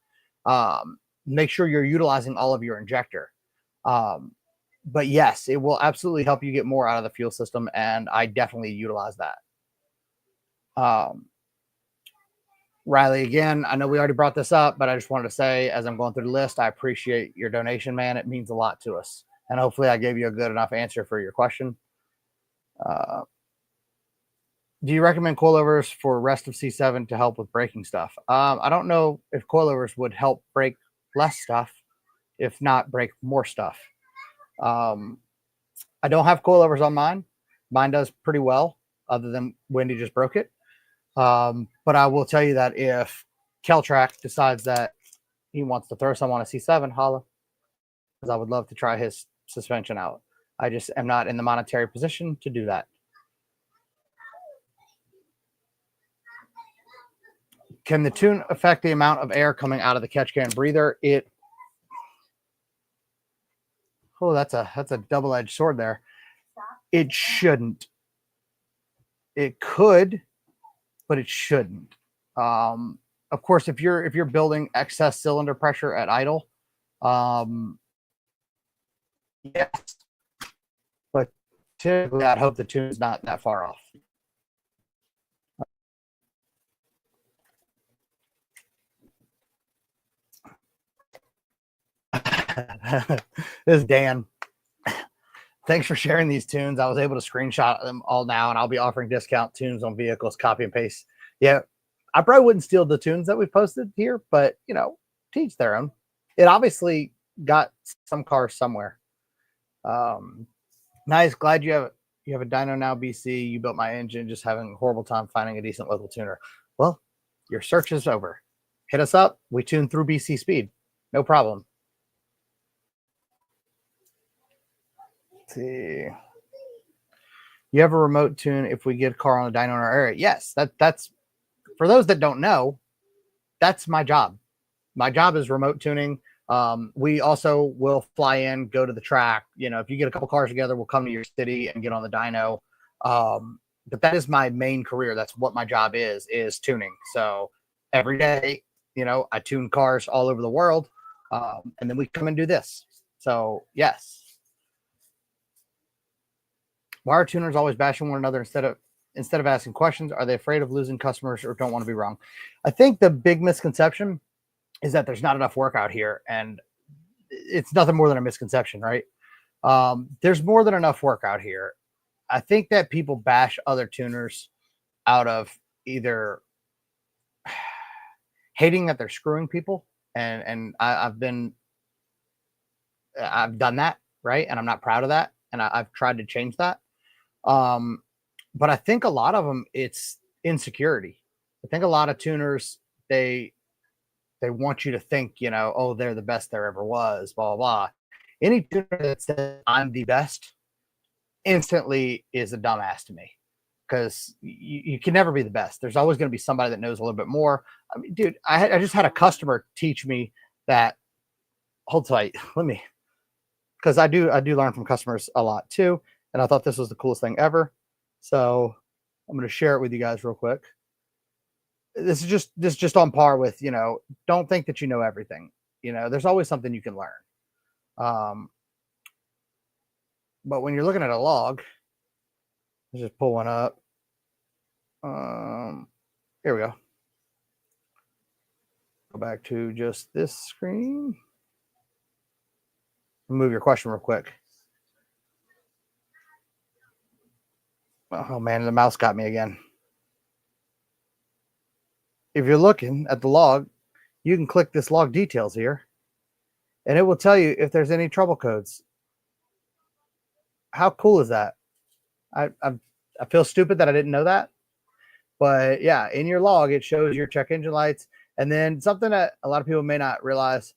Make sure you're utilizing all of your injector. But yes, it will absolutely help you get more out of the fuel system, and I definitely utilize that. Riley, again, I know we already brought this up, but I just wanted to say, as I'm going through the list, I appreciate your donation, man. It means a lot to us. And hopefully I gave you a good enough answer for your question. Do you recommend coilovers for rest of C7 to help with braking stuff? I don't know if coilovers would help break less stuff, if not break more stuff. I don't have coilovers on mine. Mine does pretty well, other than Wendy just broke it. But I will tell you that if Keltrack decides that he wants to throw some on a C7, holla, because I would love to try his suspension out. I just am not in the monetary position to do that. Can the tune affect the amount of air coming out of the catch can breather? That's a double-edged sword there. It shouldn't. It could, but it shouldn't. Of course, if you're building excess cylinder pressure at idle, yes. But typically, I'd hope the tune is not that far off. This is Dan. Thanks for sharing these tunes. I was able to screenshot them all now, and I'll be offering discount tunes on vehicles, copy and paste. Yeah, I probably wouldn't steal the tunes that we posted here, but teach their own. It obviously got some cars somewhere. Nice. Glad you have a dyno now, BC. You built my engine. Just having a horrible time finding a decent local tuner. Well, your search is over. Hit us up. We tune through BC Speed. No problem. Let's see. You have a remote tune if we get a car on the dyno in our area? Yes. That's for those that don't know, that's my job. My job is remote tuning. We also will fly in, go to the track. If you get a couple cars together, we'll come to your city and get on the dyno. But that is my main career. That's what my job is tuning. So every day, I tune cars all over the world. And then we come and do this. So yes. Why are tuners always bashing one another instead of asking questions? Are they afraid of losing customers or don't want to be wrong? I think the big misconception is that there's not enough work out here, and it's nothing more than a misconception, right? There's more than enough work out here. I think that people bash other tuners out of either hating that they're screwing people, and I've done that, right? And I'm not proud of that, and I've tried to change that. But I think a lot of them, it's insecurity. I think a lot of tuners, they want you to think, oh, they're the best there ever was, blah, blah, blah. Any tuner that says I'm the best instantly is a dumbass to me. because you can never be the best. There's always going to be somebody that knows a little bit more. I mean, dude, I just had a customer teach me that. Hold tight, let me, because I do learn from customers a lot too, and I thought this was the coolest thing ever. So I'm going to share it with you guys real quick. This is just on par with, don't think that you know everything. There's always something you can learn. But when you're looking at a log, let's just pull one up. Here we go. Go back to just this screen. Move your question real quick. Oh man, the mouse got me again. If you're looking at the log, you can click this log details here, and it will tell you if there's any trouble codes. How cool is that? I feel stupid that I didn't know that, but yeah, in your log it shows your check engine lights, and then something that a lot of people may not realize: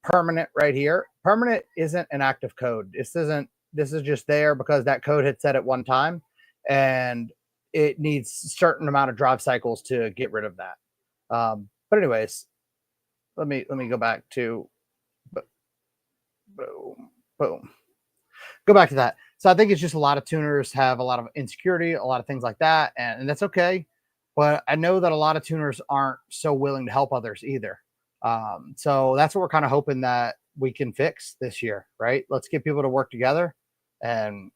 permanent right here. Permanent isn't an active code. This is just there because that code had set at one time, and it needs a certain amount of drive cycles to get rid of that. But anyways, let me go back to boom. Go back to that. So I think it's just a lot of tuners have a lot of insecurity, a lot of things like that, and that's okay. But I know that a lot of tuners aren't so willing to help others either. So that's what we're kind of hoping that we can fix this year, right? Let's get people to work together, and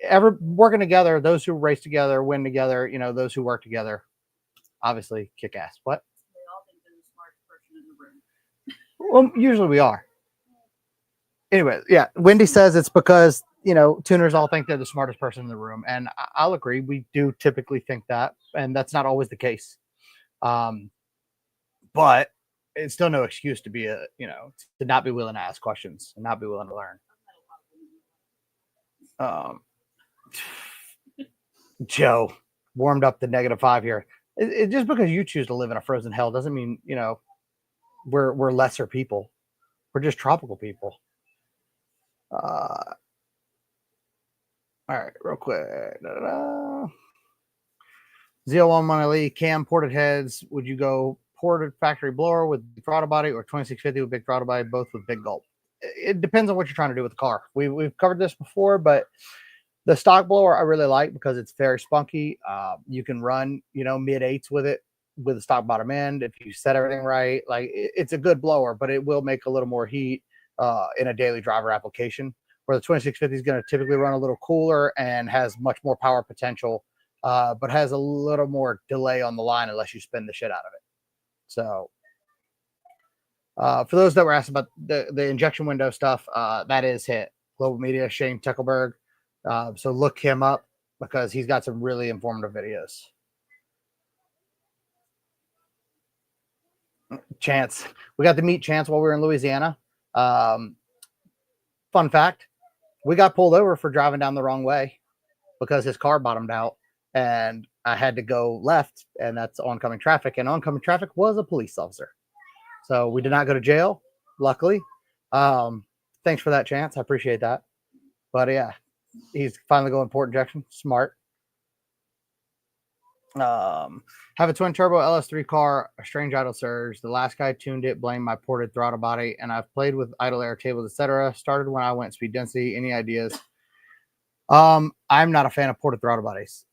ever working together. Those who race together win together. Those who work together obviously kick ass. What? They all think they're the smartest person in the room. Well, usually we are. Anyway, yeah, Wendy says it's because tuners all think they're the smartest person in the room, and I'll agree. We do typically think that, and that's not always the case. But it's still no excuse to be to not be willing to ask questions and not be willing to learn. Joe warmed up the -5 here. Just because you choose to live in a frozen hell doesn't mean we're lesser people. We're just tropical people. All right, real quick. Z01 Money Cam ported heads. Would you go ported factory blower with big throttle body or 2650 with big throttle body, both with big gulp? It depends on what you're trying to do with the car. We've covered this before, but the stock blower I really like because it's very spunky. You can run mid-8s with it with the stock bottom end if you set everything right. Like it's a good blower, but it will make a little more heat in a daily driver application. Where the 2650 is going to typically run a little cooler and has much more power potential, but has a little more delay on the line unless you spin the shit out of it. So for those that were asked about the injection window stuff, that is hit. Global Media, Shane Tuckelberg. So look him up because he's got some really informative videos. Chance. We got to meet Chance while we were in Louisiana. Fun fact, we got pulled over for driving down the wrong way because his car bottomed out and I had to go left, and that's oncoming traffic, and oncoming traffic was a police officer. So we did not go to jail, luckily. Thanks for that, Chance. I appreciate that. But yeah, he's finally going port injection. Smart. Have a twin turbo LS3 car, a strange idle surge. The last guy tuned it, blamed my ported throttle body, and I've played with idle air tables, etc. Started when I went speed density. Any ideas? I'm not a fan of ported throttle bodies.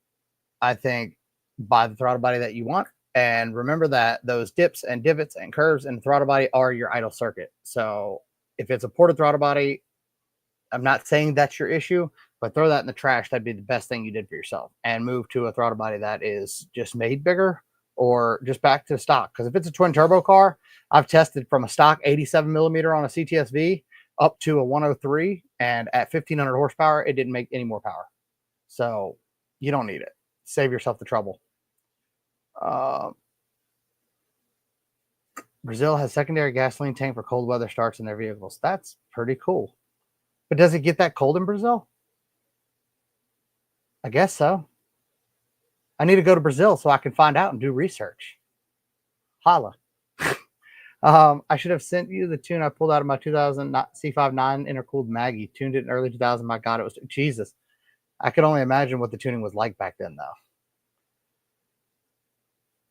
I think buy the throttle body that you want, and remember that those dips and divots and curves in the throttle body are your idle circuit. So if it's a ported throttle body, I'm not saying that's your issue, but throw that in the trash. That'd be the best thing you did for yourself, and move to a throttle body that is just made bigger or just back to stock. Because if it's a twin turbo car, I've tested from a stock 87 millimeter on a CTSV up to a 103, and at 1500 horsepower, it didn't make any more power. So you don't need it. Save yourself the trouble. Brazil has secondary gasoline tank for cold weather starts in their vehicles. That's pretty cool. But does it get that cold in Brazil? I guess so. I need to go to Brazil so I can find out and do research. Holla. I should have sent you the tune I pulled out of my 2000 C59 intercooled Maggie. Tuned it in early 2000. My God, it was Jesus. I could only imagine what the tuning was like back then, though.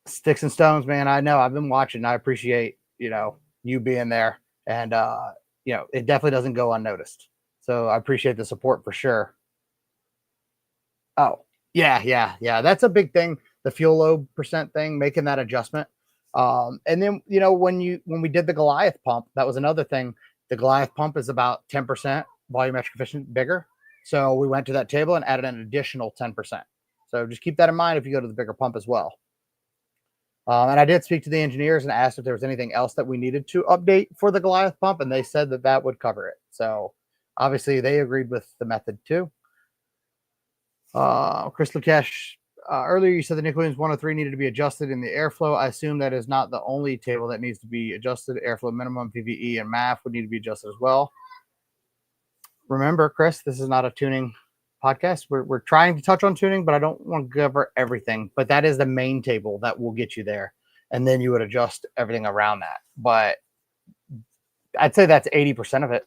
Sticks and stones, man. I know. I've been watching. I appreciate, you being there. And, it definitely doesn't go unnoticed. So I appreciate the support for sure. Oh, yeah. That's a big thing. The fuel load percent thing, making that adjustment. And then, when we did the Goliath pump, that was another thing. The Goliath pump is about 10% volumetric efficient bigger. So we went to that table and added an additional 10%. So just keep that in mind if you go to the bigger pump as well. And I did speak to the engineers and asked if there was anything else that we needed to update for the Goliath pump, and they said that that would cover it. So obviously they agreed with the method too. Chris Lukesh, earlier you said the Nick Williams 103 needed to be adjusted in the airflow. I assume that is not the only table that needs to be adjusted. Airflow minimum, PVE, and MAF would need to be adjusted as well. Remember, Chris, this is not a tuning podcast. We're trying to touch on tuning, but I don't want to cover everything. But that is the main table that will get you there. And then you would adjust everything around that. But I'd say that's 80% of it,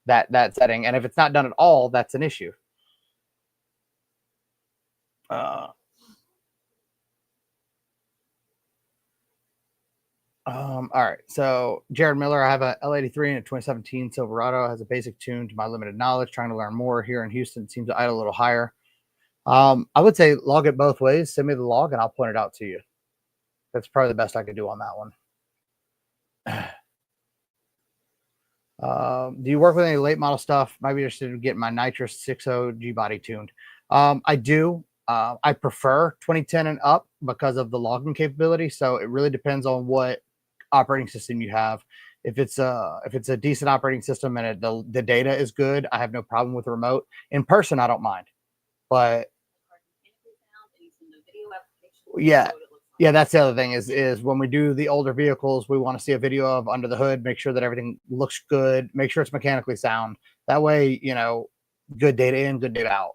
that setting. And if it's not done at all, that's an issue. All right. So Jared Miller, I have a L83 and a 2017 Silverado. Has a basic tune to my limited knowledge. Trying to learn more here in Houston. It seems to idle a little higher. I would say log it both ways. Send me the log and I'll point it out to you. That's probably the best I could do on that one. Do you work with any late model stuff? Might be interested in getting my Nitrous 6.0 G body tuned. I do. I prefer 2010 and up because of the logging capability. So it really depends on what operating system you have. If it's a decent operating system and the data is good, I have no problem with the remote. In person, I don't mind. But yeah, that's the other thing is when we do the older vehicles, we want to see a video of under the hood, make sure that everything looks good, make sure it's mechanically sound. That way, good data in, good data out.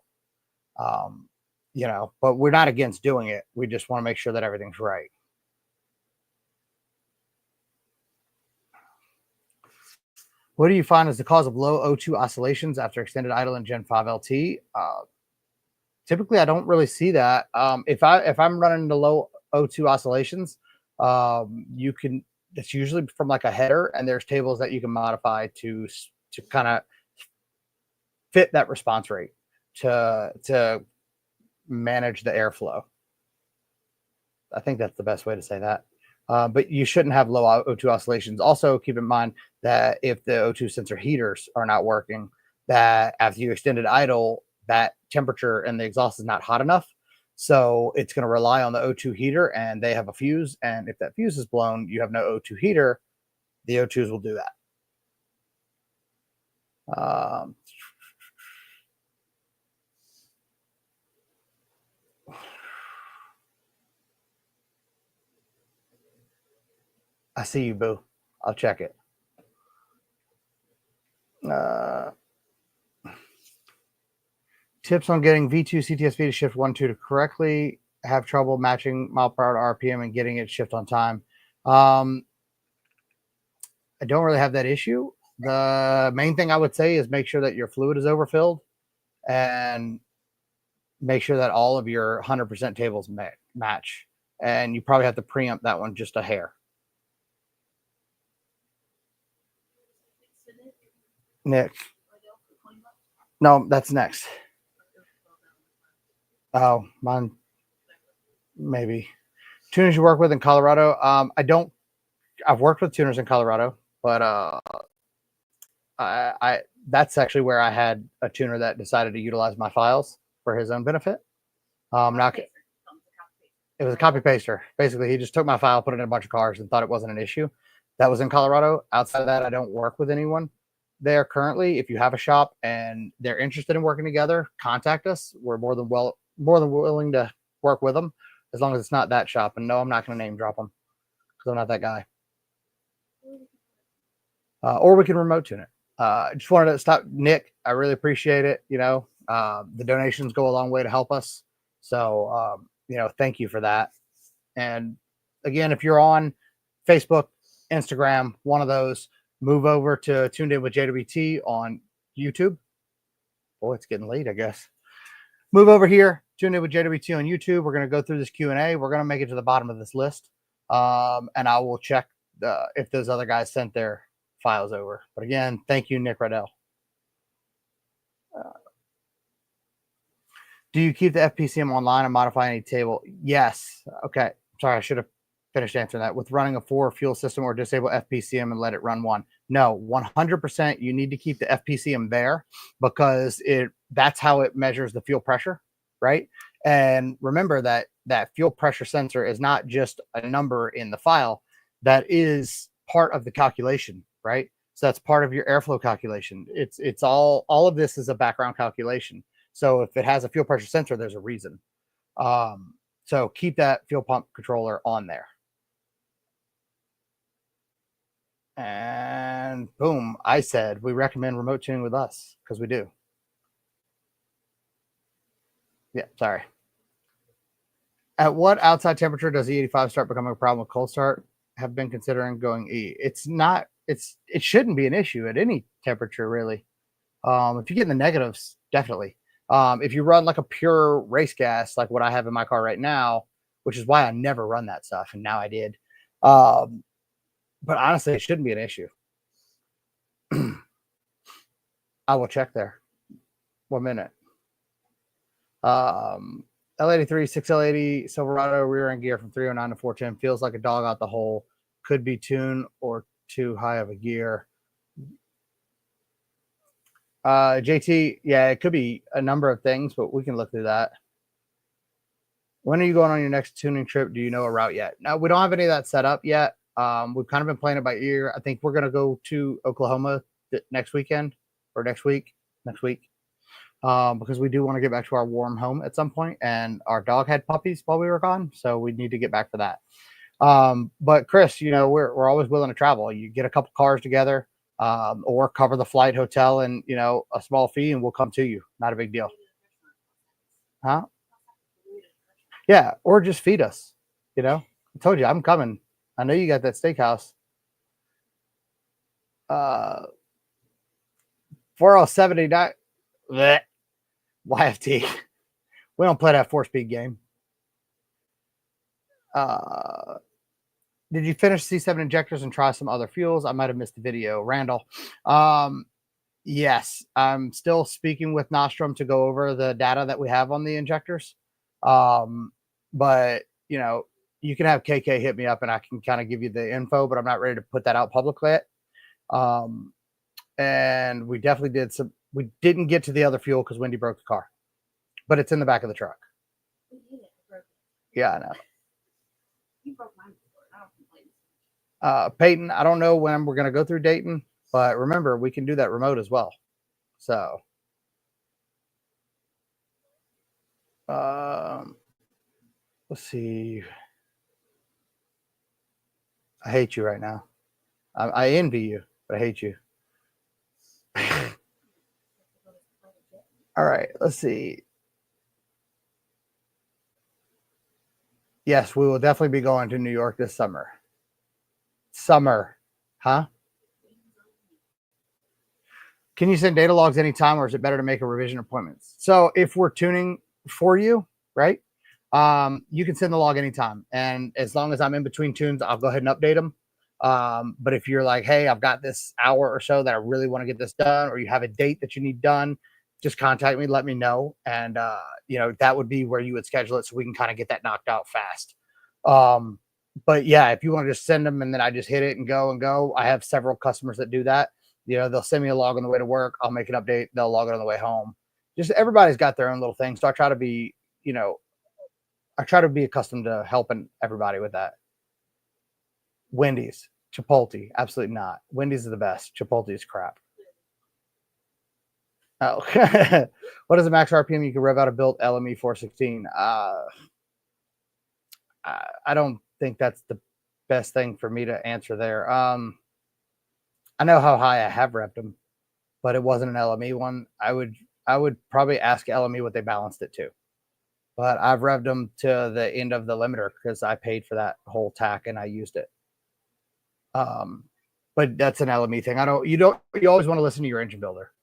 But we're not against doing it. We just want to make sure that everything's right. What do you find is the cause of low O2 oscillations after extended idle in Gen 5 LT? Typically, I don't really see that. If I'm running into low O2 oscillations, it's usually from like a header, and there's tables that you can modify to kind of fit that response rate to manage the airflow. I think that's the best way to say that. But you shouldn't have low O2 oscillations. Also, keep in mind that if the O2 sensor heaters are not working, that after you extended idle, that temperature in the exhaust is not hot enough. So it's going to rely on the O2 heater, and they have a fuse. And if that fuse is blown, you have no O2 heater. The O2s will do that. I see you, boo. I'll check it. Tips on getting V2 CTSV to shift 1.2 to correctly. Have trouble matching mile per hour to RPM and getting it shift on time. I don't really have that issue. The main thing I would say is make sure that your fluid is overfilled and make sure that all of your 100% tables match. And you probably have to preamp that one just a hair. Nick. No, that's next. Oh, mine. Maybe. Tuners you work with in Colorado. I've worked with tuners in Colorado, but that's actually where I had a tuner that decided to utilize my files for his own benefit. It was a copy paster. Basically, he just took my file, put it in a bunch of cars, and thought it wasn't an issue. That was in Colorado. Outside of that, I don't work with anyone there currently. If you have a shop and they're interested in working together, contact us. We're more than willing to work with them, as long as it's not that shop. And no, I'm not going to name drop them because I'm not that guy. Or we can remote tune it. Just wanted to stop, Nick. I really appreciate it. The donations go a long way to help us. So, thank you for that. And again, if you're on Facebook, Instagram, one of those, move over to Tuned In with JWT on YouTube. Boy, it's getting late, I guess. Move over here, tune in with JWT on YouTube. We're going to go through this Q&A. We're going to make it to the bottom of this list. And I will check if those other guys sent their files over. But again, thank you, Nick Riddell. Do you keep the FPCM online and modify any table? Yes. Okay. Sorry, I should have finished answering that. With running a 4 fuel system or disable FPCM and let it run 1. No, 100% you need to keep the FPCM there because that's how it measures the fuel pressure, right? And remember that fuel pressure sensor is not just a number in the file. That is part of the calculation, right? So that's part of your airflow calculation. It's all of this is a background calculation. So if it has a fuel pressure sensor, there's a reason. So keep that fuel pump controller on there. And boom, I said we recommend remote tuning with us because we do. Yeah, sorry. At what outside temperature does E85 start becoming a problem with cold start? Have been considering going E. It's not. It shouldn't be an issue at any temperature really. If you get in the negatives, definitely. If you run like a pure race gas, like what I have in my car right now, which is why I never run that stuff, and now I did. But honestly, it shouldn't be an issue. I will check there. 1 minute. L83, 6L80, Silverado rear end gear from 309 to 410 feels like a dog out the hole. Could be tune or too high of a gear. JT, yeah, it could be a number of things, but we can look through that. When are you going on your next tuning trip? Do you know a route yet? No, we don't have any of that set up yet. We've kind of been playing it by ear. I think we're going to go to Oklahoma next weekend or next week, because we do want to get back to our warm home at some point, and our dog had puppies while we were gone, so we need to get back for that. But Chris, we're always willing to travel. You get a couple cars together, or cover the flight, hotel, and a small fee, and we'll come to you. Not a big deal. Huh? Yeah, or just feed us. I told you I'm coming. I know you got that steakhouse. 4079 YFT. We don't play that 4-speed game. Did you finish C7 injectors and try some other fuels? I might have missed the video. Randall. Yes, I'm still speaking with Nostrum to go over the data that we have on the injectors. But you can have KK hit me up and I can kind of give you the info, but I'm not ready to put that out publicly yet. And we definitely we didn't get to the other fuel because Wendy broke the car, but it's in the back of the truck. Yeah, I know. You broke mine before. I don't complain. Peyton, I don't know when we're going to go through Dayton, but remember, we can do that remote as well. So, let's see. I hate you right now. I envy you, but I hate you. All right, let's see. Yes, we will definitely be going to New York this summer. Summer, huh? Can you send data logs anytime, or is it better to make a revision appointments? So if we're tuning for you, right, you can send the log anytime. And as long as I'm in between tunes, I'll go ahead and update them. But if you're like, hey, I've got this hour or so that I really want to get this done, or you have a date that you need done, just contact me, let me know. And, that would be where you would schedule it so we can kind of get that knocked out fast. But yeah, if you want to just send them and then I just hit it and go, I have several customers that do that. They'll send me a log on the way to work. I'll make an update. They'll log it on the way home. Just everybody's got their own little thing. So I try to be, accustomed to helping everybody with that. Wendy's, Chipotle, absolutely not. Wendy's is the best. Chipotle is crap. Oh, what is the max RPM you can rev out a built LME 416? I don't think that's the best thing for me to answer there. I know how high I have revved them, but it wasn't an LME one. I would probably ask LME what they balanced it to, but I've revved them to the end of the limiter because I paid for that whole tack and I used it. But that's an LME thing. You always want to listen to your engine builder.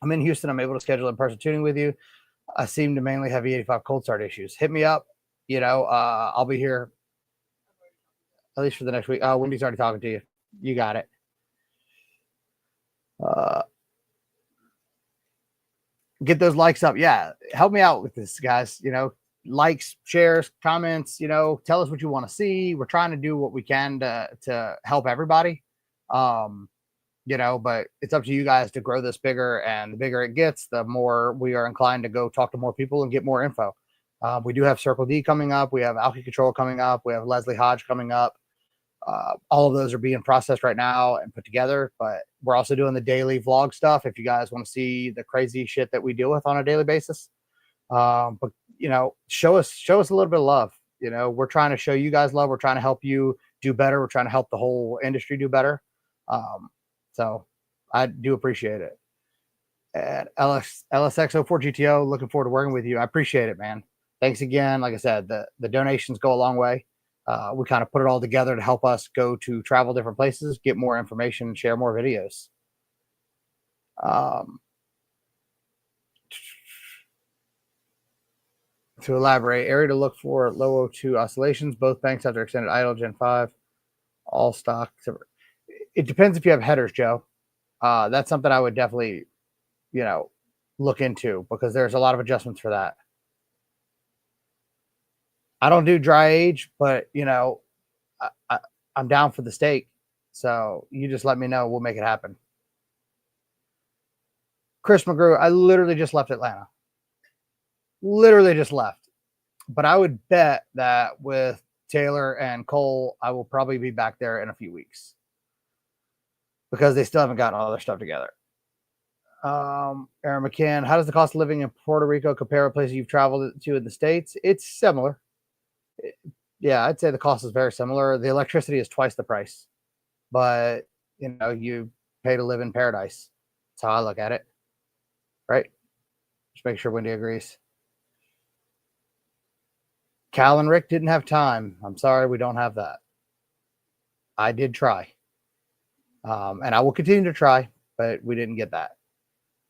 I'm in Houston. I'm able to schedule in-person tuning with you. I seem to mainly have E85 cold start issues. Hit me up. I'll be here at least for the next week. Oh, Wendy's already talking to you. You got it. Get those likes up. Yeah, help me out with this, guys. Likes, shares, comments. Tell us what you want to see. We're trying to do what we can to help everybody. But it's up to you guys to grow this bigger, and the bigger it gets, the more we are inclined to go talk to more people and get more info. We do have Circle D coming up. We have Alky Control coming up. We have Leslie Hodge coming up. All of those are being processed right now and put together, but we're also doing the daily vlog stuff. If you guys want to see the crazy shit that we deal with on a daily basis, but show us a little bit of love. We're trying to show you guys love. We're trying to help you do better. We're trying to help the whole industry do better. So I do appreciate it. At LSX04 GTO, looking forward to working with you. I appreciate it, man. Thanks again. Like I said, the donations go a long way. We kind of put it all together to help us go to travel different places, get more information, share more videos. To elaborate, area to look for low O2 oscillations. Both banks after extended idle Gen 5. All stock. It depends if you have headers, Joe. That's something I would definitely, look into, because there's a lot of adjustments for that. I don't do dry age, but I'm down for the steak. So you just let me know. We'll make it happen. Chris McGrew, I literally just left Atlanta. Literally just left. But I would bet that with Taylor and Cole, I will probably be back there in a few weeks, because they still haven't gotten all their stuff together. Aaron McCann, how does the cost of living in Puerto Rico compare to places you've traveled to in the States? It's similar. Yeah, I'd say the cost is very similar. The electricity is twice the price, but you pay to live in paradise. That's how I look at it. Right? Just make sure Wendy agrees. Cal and Rick didn't have time. I'm sorry, we don't have that. I did try. And I will continue to try, but we didn't get that.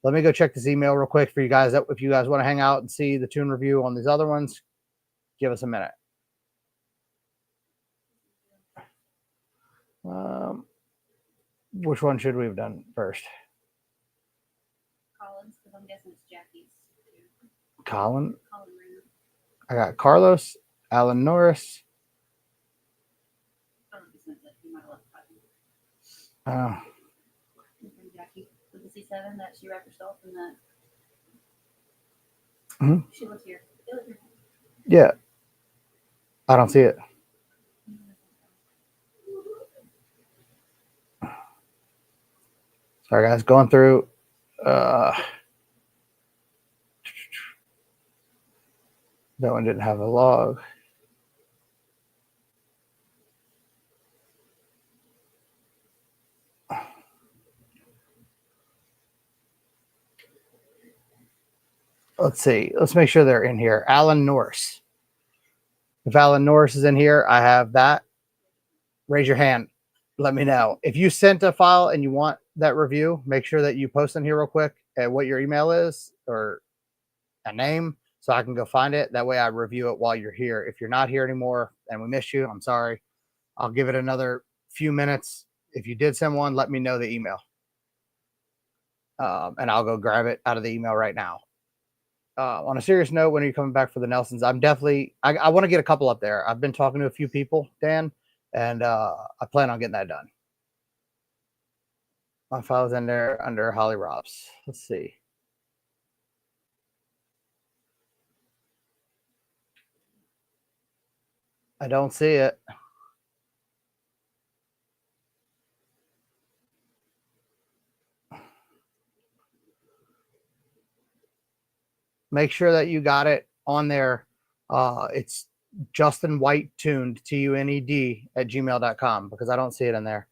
Let me go check this email real quick for you guys. If you guys want to hang out and see the tune review on these other ones, give us a minute. Which one should we have done first? Collins, because I'm guessing it's Jackie's. Colin? Colin Rainer. I got Carlos, Alan Norris. I don't know if he might have left Oh. Jackie with the C7 that she wrapped herself in that. Mm-hmm. She lives here. Yeah. I don't see it. Sorry, guys. Going through. That one didn't have a log. Let's see. Let's make sure they're in here. Alan Norris. If Alan Norris is in here, I have that. Raise your hand. Let me know. If you sent a file and you want that review, make sure that you post in here real quick at what your email is or a name, so I can go find it. That way I review it while you're here. If you're not here anymore and we miss you, I'm sorry. I'll give it another few minutes. If you did send one, let me know the email. And I'll go grab it out of the email right now. On a serious note, when are you coming back for the Nelsons? I'm definitely, I want to get a couple up there. I've been talking to a few people, Dan, and I plan on getting that done. My file's in there under Holly Robs. Let's see. I don't see it. Make sure that you got it on there. It's Justin White tuned, TUNED at gmail.com, because I don't see it in there.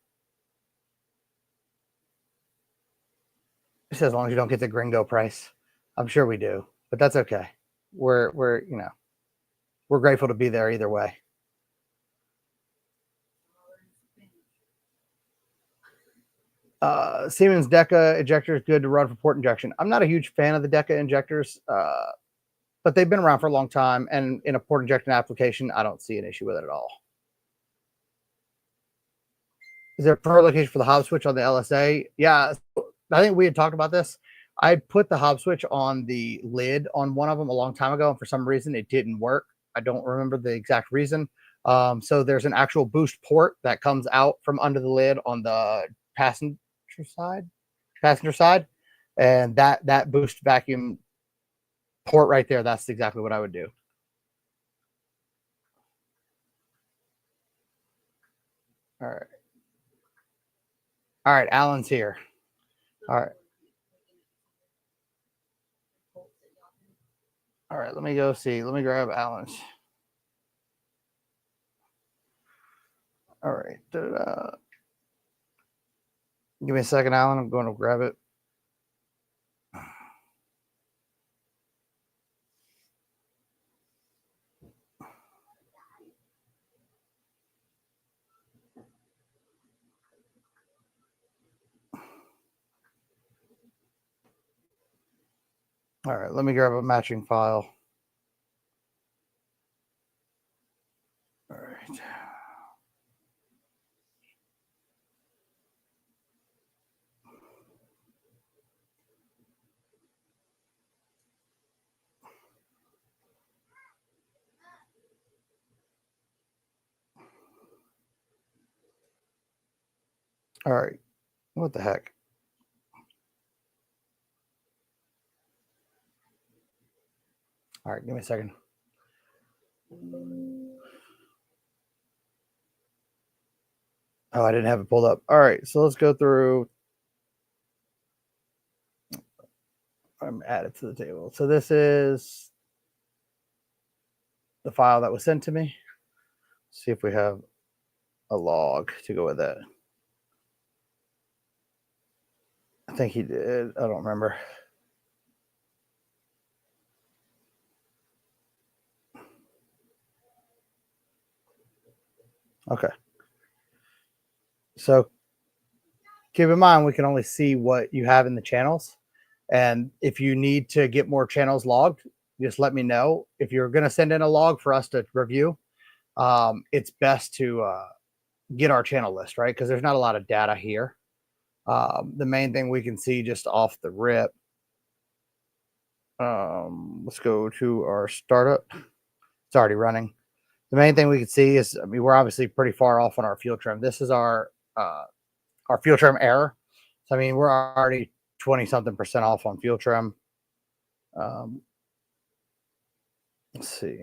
It says as long as you don't get the gringo price. I'm sure we do, but that's okay. We're grateful to be there either way. Siemens DECA injector is good to run for port injection. I'm not a huge fan of the DECA injectors. but they've been around for a long time. And in a port injection application, I don't see an issue with it at all. Is there a preferred location for the hop switch on the LSA? Yeah, I think we had talked about this. I put the hop switch on the lid on one of them a long time ago, and for some reason it didn't work. I don't remember the exact reason. So there's an actual boost port that comes out from under the lid on the passenger side, and that boost vacuum port right there, that's exactly what I would do. All right. All right, Alan's here. All right. All right, let me go see. Let me grab Alan's. All right. Da-da-da. Give me a second, Alan. I'm going to grab it. All right, let me grab a matching file. All right. All right. What the heck? All right, give me a second. Oh, I didn't have it pulled up. All right, so let's go through. I'm added to the table. So this is the file that was sent to me. See if we have a log to go with that. I think he did. I don't remember. Okay. So keep in mind, we can only see what you have in the channels. And if you need to get more channels logged, just let me know. If you're going to send in a log for us to review, it's best to get our channel list, right? Because there's not a lot of data here. The main thing we can see just off the rip. Let's go to our startup. It's already running. The main thing we can see is, I mean, we're obviously pretty far off on our fuel trim. This is our fuel trim error. So, I mean, we're already 20-something% off on fuel trim. Let's see.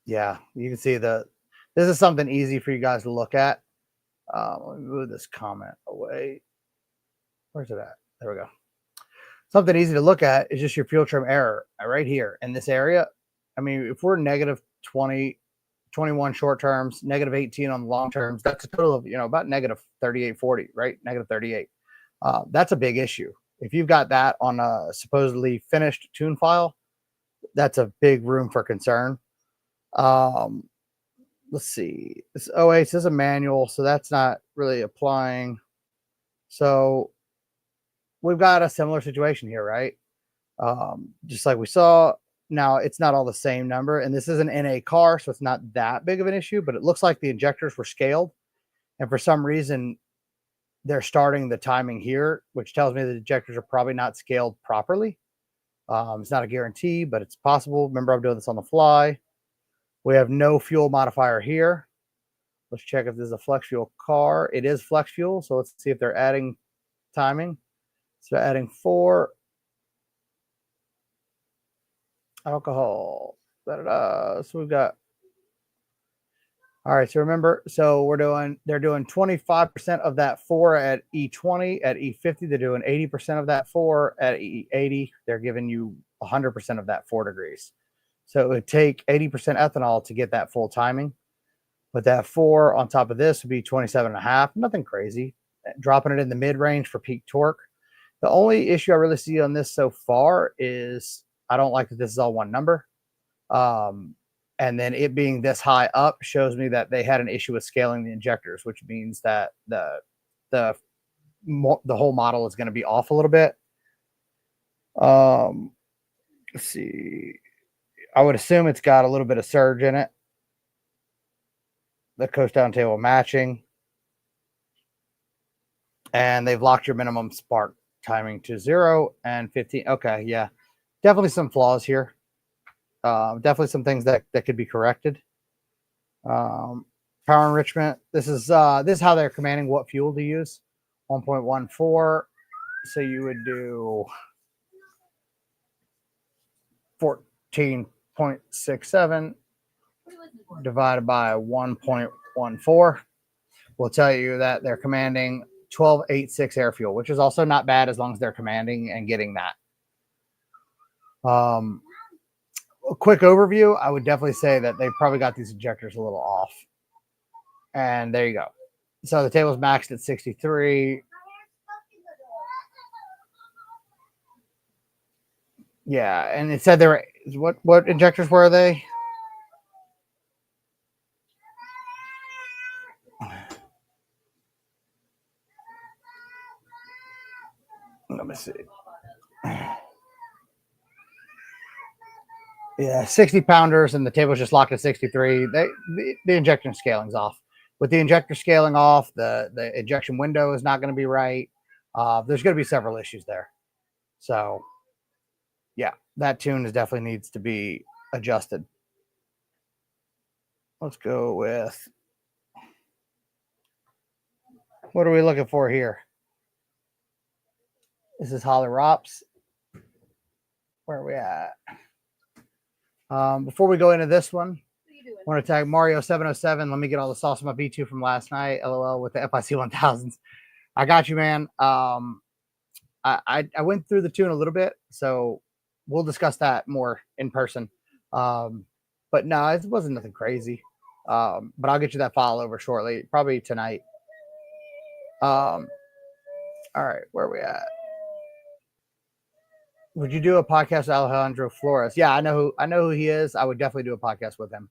Yeah, you can see this is something easy for you guys to look at. Let me move this comment away. Where's it at? There we go. Something easy to look at is just your fuel trim error right here in this area. I mean, if we're negative 20, 21 short terms, negative 18 on the long terms, that's a total of, about negative 38, 40, right? Negative 38. That's a big issue. If you've got that on a supposedly finished tune file, that's a big room for concern. Let's see. This OAS is a manual, so that's not really applying. So we've got a similar situation here, right? Just like we saw. Now, it's not all the same number, and this is an NA car, so it's not that big of an issue, but it looks like the injectors were scaled, and for some reason, they're starting the timing here, which tells me the injectors are probably not scaled properly. It's not a guarantee, but it's possible. Remember, I'm doing this on the fly. We have no fuel modifier here. Let's check if this is a flex fuel car. It is flex fuel, so let's see if they're adding timing. So adding 4 alcohol. So we've got. All right, so remember, they're doing 25% of that 4 at E20, at E50, they're doing 80% of that 4 at E80. They're giving you 100% of that 4 degrees. So it would take 80% ethanol to get that full timing. But that 4 on top of this would be 27.5, nothing crazy. Dropping it in the mid-range for peak torque. The only issue I really see on this so far is I don't like that this is all one number. And then it being this high up shows me that they had an issue with scaling the injectors, which means that the whole model is going to be off a little bit. Let's see. I would assume it's got a little bit of surge in it. The coast down table matching. And they've locked your minimum spark timing to 0 and 15. Okay, yeah. Definitely some flaws here. Definitely some things that could be corrected. Power enrichment. This is how they're commanding what fuel to use. 1.14. So you would do 14.67 divided by 1.14 will tell you that they're commanding 1286 air fuel, which is also not bad as long as they're commanding and getting that. A quick overview, I would definitely say that they've probably got these injectors a little off. And there you go. So the table's maxed at 63. Yeah, and it said there were what injectors were they? Let me see. Yeah, 60 pounders, and the table's just locked at 63. The injection scaling's off. With the injector scaling off, the injection window is not going to be right. There's going to be several issues there. So, yeah, that tune definitely needs to be adjusted. Let's go with, what are we looking for here? This is Holly Rops. Where are we at? Before we go into this one, I want to tag Mario707. Let me get all the sauce on my B2 from last night. LOL with the FIC 1000s. I got you, man. I went through the tune a little bit, so we'll discuss that more in person. But no, it wasn't nothing crazy. But I'll get you that file over shortly, probably tonight. All right, where are we at? Would you do a podcast with Alejandro Flores? Yeah, I know who he is. I would definitely do a podcast with him.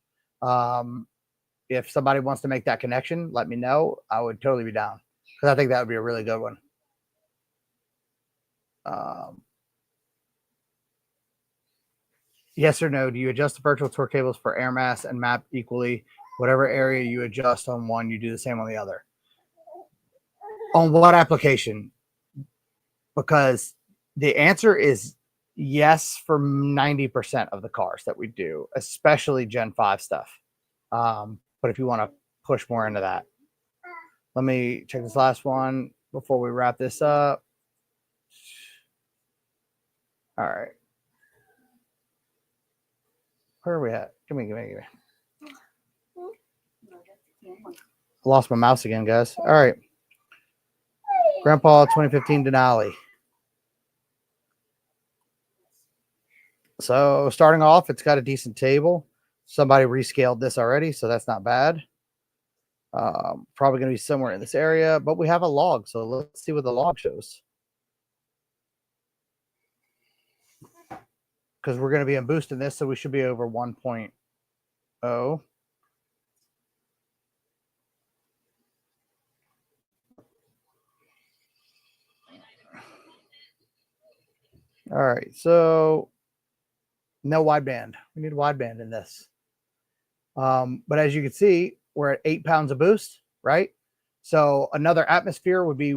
If somebody wants to make that connection, let me know. I would totally be down because I think that would be a really good one. Yes or no? Do you adjust the virtual torque cables for air mass and map equally? Whatever area you adjust on one, you do the same on the other. On what application? Because the answer is yes for 90% of the cars that we do, especially Gen 5 stuff. But if you want to push more into that, let me check this last one before we wrap this up. All right. Where are we at? Give me. I lost my mouse again, guys. All right. Grandpa 2015 Denali. So starting off, it's got a decent table. Somebody rescaled this already, so that's not bad. Probably going to be somewhere in this area, but we have a log, so let's see what the log shows. Because we're going to be in boosting this, so we should be over 1.0. All right, so no wideband. We need wideband in this. But as you can see, we're at 8 pounds of boost, right? So another atmosphere would be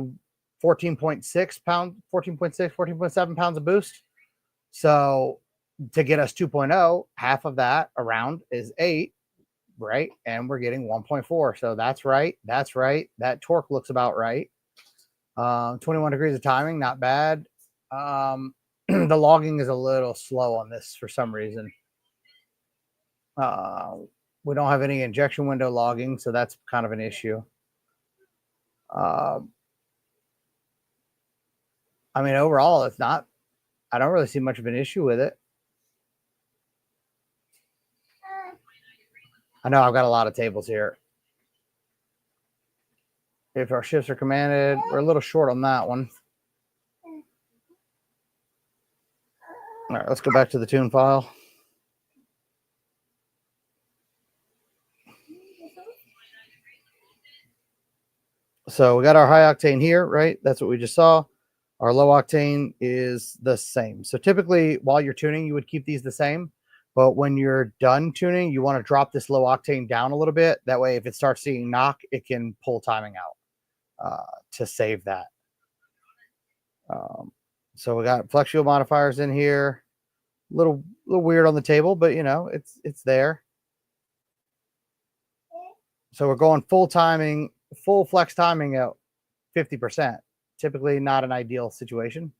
14.6 pounds, 14.6, 14.7 pounds of boost. So to get us 2.0, half of that around is 8, right? And we're getting 1.4. So that's right. That's right. That torque looks about right. 21 degrees of timing, not bad. The logging is a little slow on this for some reason. We don't have any injection window logging, so that's kind of an issue. I mean, overall, it's not, I don't really see much of an issue with it. I know I've got a lot of tables here. If our shifts are commanded, we're a little short on that one. All right, let's go back to the tune file. So we got our high octane here, right? That's what we just saw. Our low octane is the same. So typically while you're tuning, you would keep these the same. But when you're done tuning, you want to drop this low octane down a little bit. That way, if it starts seeing knock, it can pull timing out to save that. So we got flex shield modifiers in here. Little weird on the table, but you know, it's there. So we're going full timing, full flex timing at 50%. Typically not an ideal situation.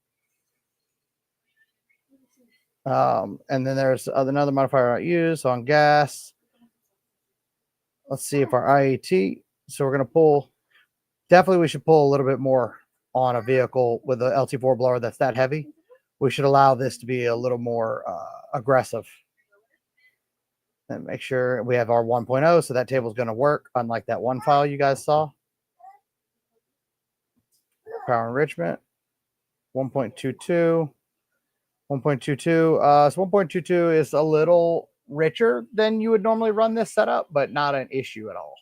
And then there's another modifier I use. So on gas, let's see if our IAT. So we're going to pull. Definitely, we should pull a little bit more on a vehicle with a LT4 blower that's that heavy. We should allow this to be a little more aggressive. And make sure we have our 1.0, so that table is going to work, unlike that one file you guys saw. Power enrichment, 1.22. 1.22. So 1.22 is a little richer than you would normally run this setup, but not an issue at all.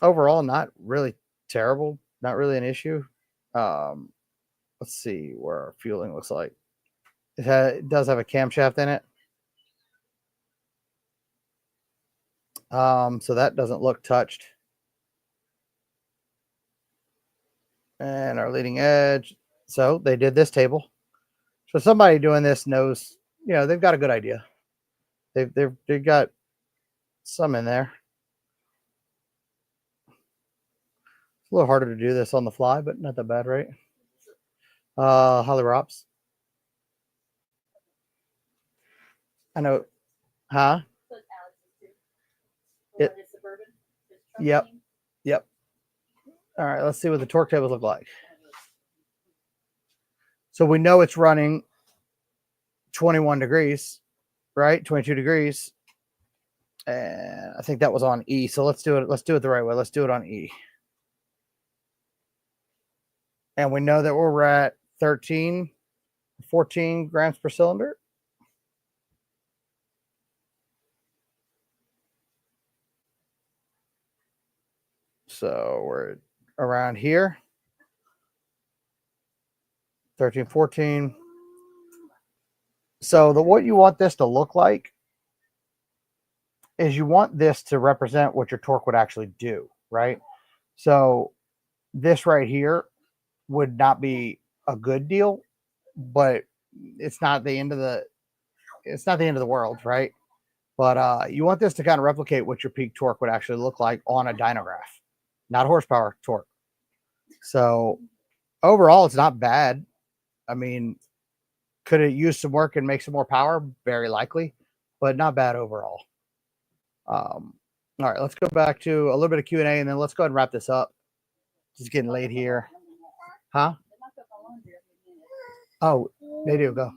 Overall, not really terrible. Not really an issue. Let's see where our fueling looks like. It does have a camshaft in it. So that doesn't look touched. And our leading edge. So they did this table. So somebody doing this knows, you know, they've got a good idea. They've got some in there. It's a little harder to do this on the fly, but not that bad, right? Holly Rops. I know. Huh? Yep. Yep. All right, let's see what the torque tables look like. So we know it's running 21 degrees, right? 22 degrees. And I think that was on E. So let's do it. Let's do it the right way. Let's do it on E. And we know that we're at 13, 14 grams per cylinder. So we're around here. 13, 14. So what you want this to look like is you want this to represent what your torque would actually do, right? So this right here would not be a good deal, but it's not the end of the world, right? But you want this to kind of replicate what your peak torque would actually look like on a dynograph, not horsepower torque. So overall, it's not bad. I mean, could it use some work and make some more power? Very likely, but not bad overall. All right, let's go back to a little bit of Q&A, and then let's go ahead and wrap this up. Just getting late here. Huh? Oh, they do. Go.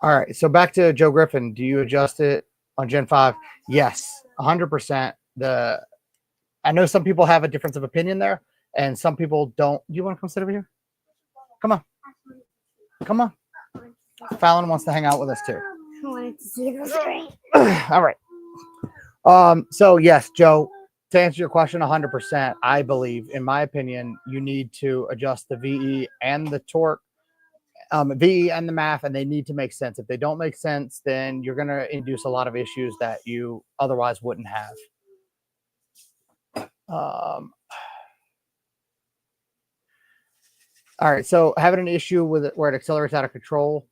All right, so back to Joe Griffin. Do you adjust it on Gen 5? Yes, 100%. I know some people have a difference of opinion there, and some people don't. Do you want to come sit over here? Come on. Come on. Fallon wants to hang out with us too. I wanted to see the screen. All right. So yes, Joe, to answer your question 100%, I believe, in my opinion, you need to adjust the VE and the torque, VE and the MAF, and they need to make sense. If they don't make sense, then you're going to induce a lot of issues that you otherwise wouldn't have. All right, so having an issue with it where it accelerates out of control.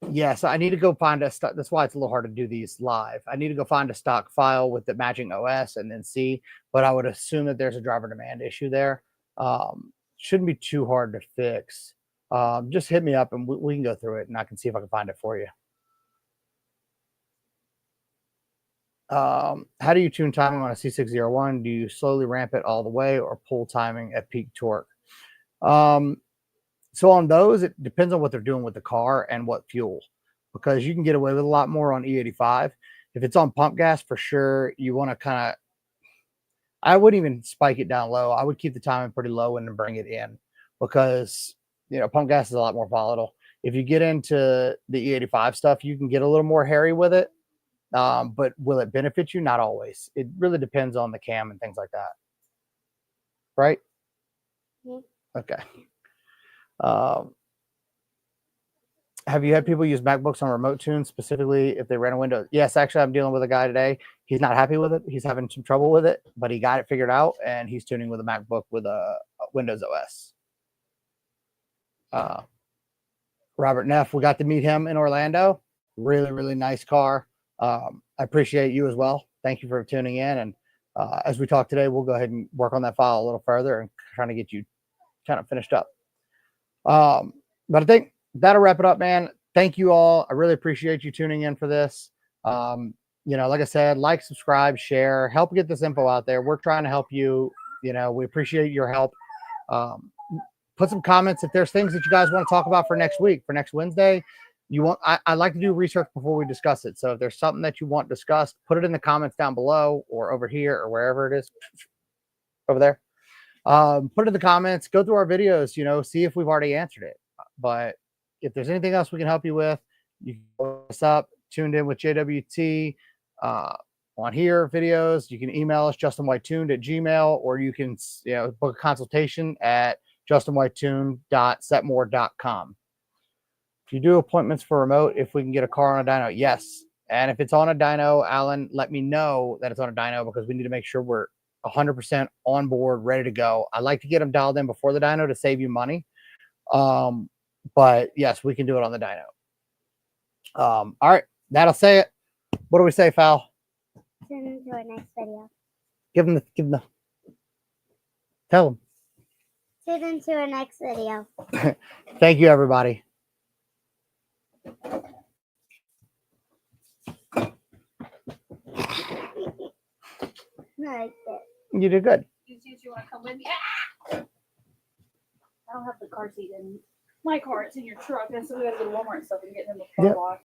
Yeah, so I need to go find a stock. That's why it's a little hard to do these live. I need to go find a stock file with the matching OS and then see, but I would assume that there's a driver demand issue there. Shouldn't be too hard to fix. Just hit me up and we can go through it and I can see if I can find it for you. How do you tune timing on a C601? Do you slowly ramp it all the way or pull timing at peak torque? So on those, it depends on what they're doing with the car and what fuel, because you can get away with a lot more on E85. If it's on pump gas, for sure, you want to kind of, I wouldn't even spike it down low. I would keep the timing pretty low and then bring it in because, you know, pump gas is a lot more volatile. If you get into the E85 stuff, you can get a little more hairy with it. But will it benefit you? Not always. It really depends on the cam and things like that. Right? Mhm. Okay. Have you had people use MacBooks on remote tunes, specifically if they ran a Windows? Yes, actually, I'm dealing with a guy today. He's not happy with it. He's having some trouble with it, but he got it figured out, and he's tuning with a MacBook with a Windows OS. Robert Neff, we got to meet him in Orlando. Really, really nice car. I appreciate you as well. Thank you for tuning in. And as we talk today, we'll go ahead and work on that file a little further and trying to get you kind of finished up. But I think that'll wrap it up, man. Thank you all. I really appreciate you tuning in for this. You know, like I said, like, subscribe, share, help get this info out there. We're trying to help you. You know, we appreciate your help. Put some comments if there's things that you guys want to talk about for next week, for next Wednesday. You want, I like to do research before we discuss it. So if there's something that you want discussed, put it in the comments down below or over here or wherever it is over there. Put it in the comments, go through our videos, you know, see if we've already answered it. But if there's anything else we can help you with, you can look us up, tuned in with JWT on here videos. You can email us justinwhitetuned@gmail.com, or you can, you know, book a consultation at justinwhitetuned.setmore.com. If you do appointments for remote, if we can get a car on a dyno, yes. And if it's on a dyno, Alan, let me know that it's on a dyno, because we need to make sure we're 100% on board, ready to go. I like to get them dialed in before the dyno to save you money. But yes, we can do it on the dyno. All right, that'll say it. What do we say, Fal? Tune into our next video. Give them the, tell them. Tune into our next video. Thank you, everybody. Like this. You did good. You want to come with me? Ah! I don't have the car seat in my car. It's in your truck. That's so we got to go to Walmart and stuff and get him a car Yep. wash.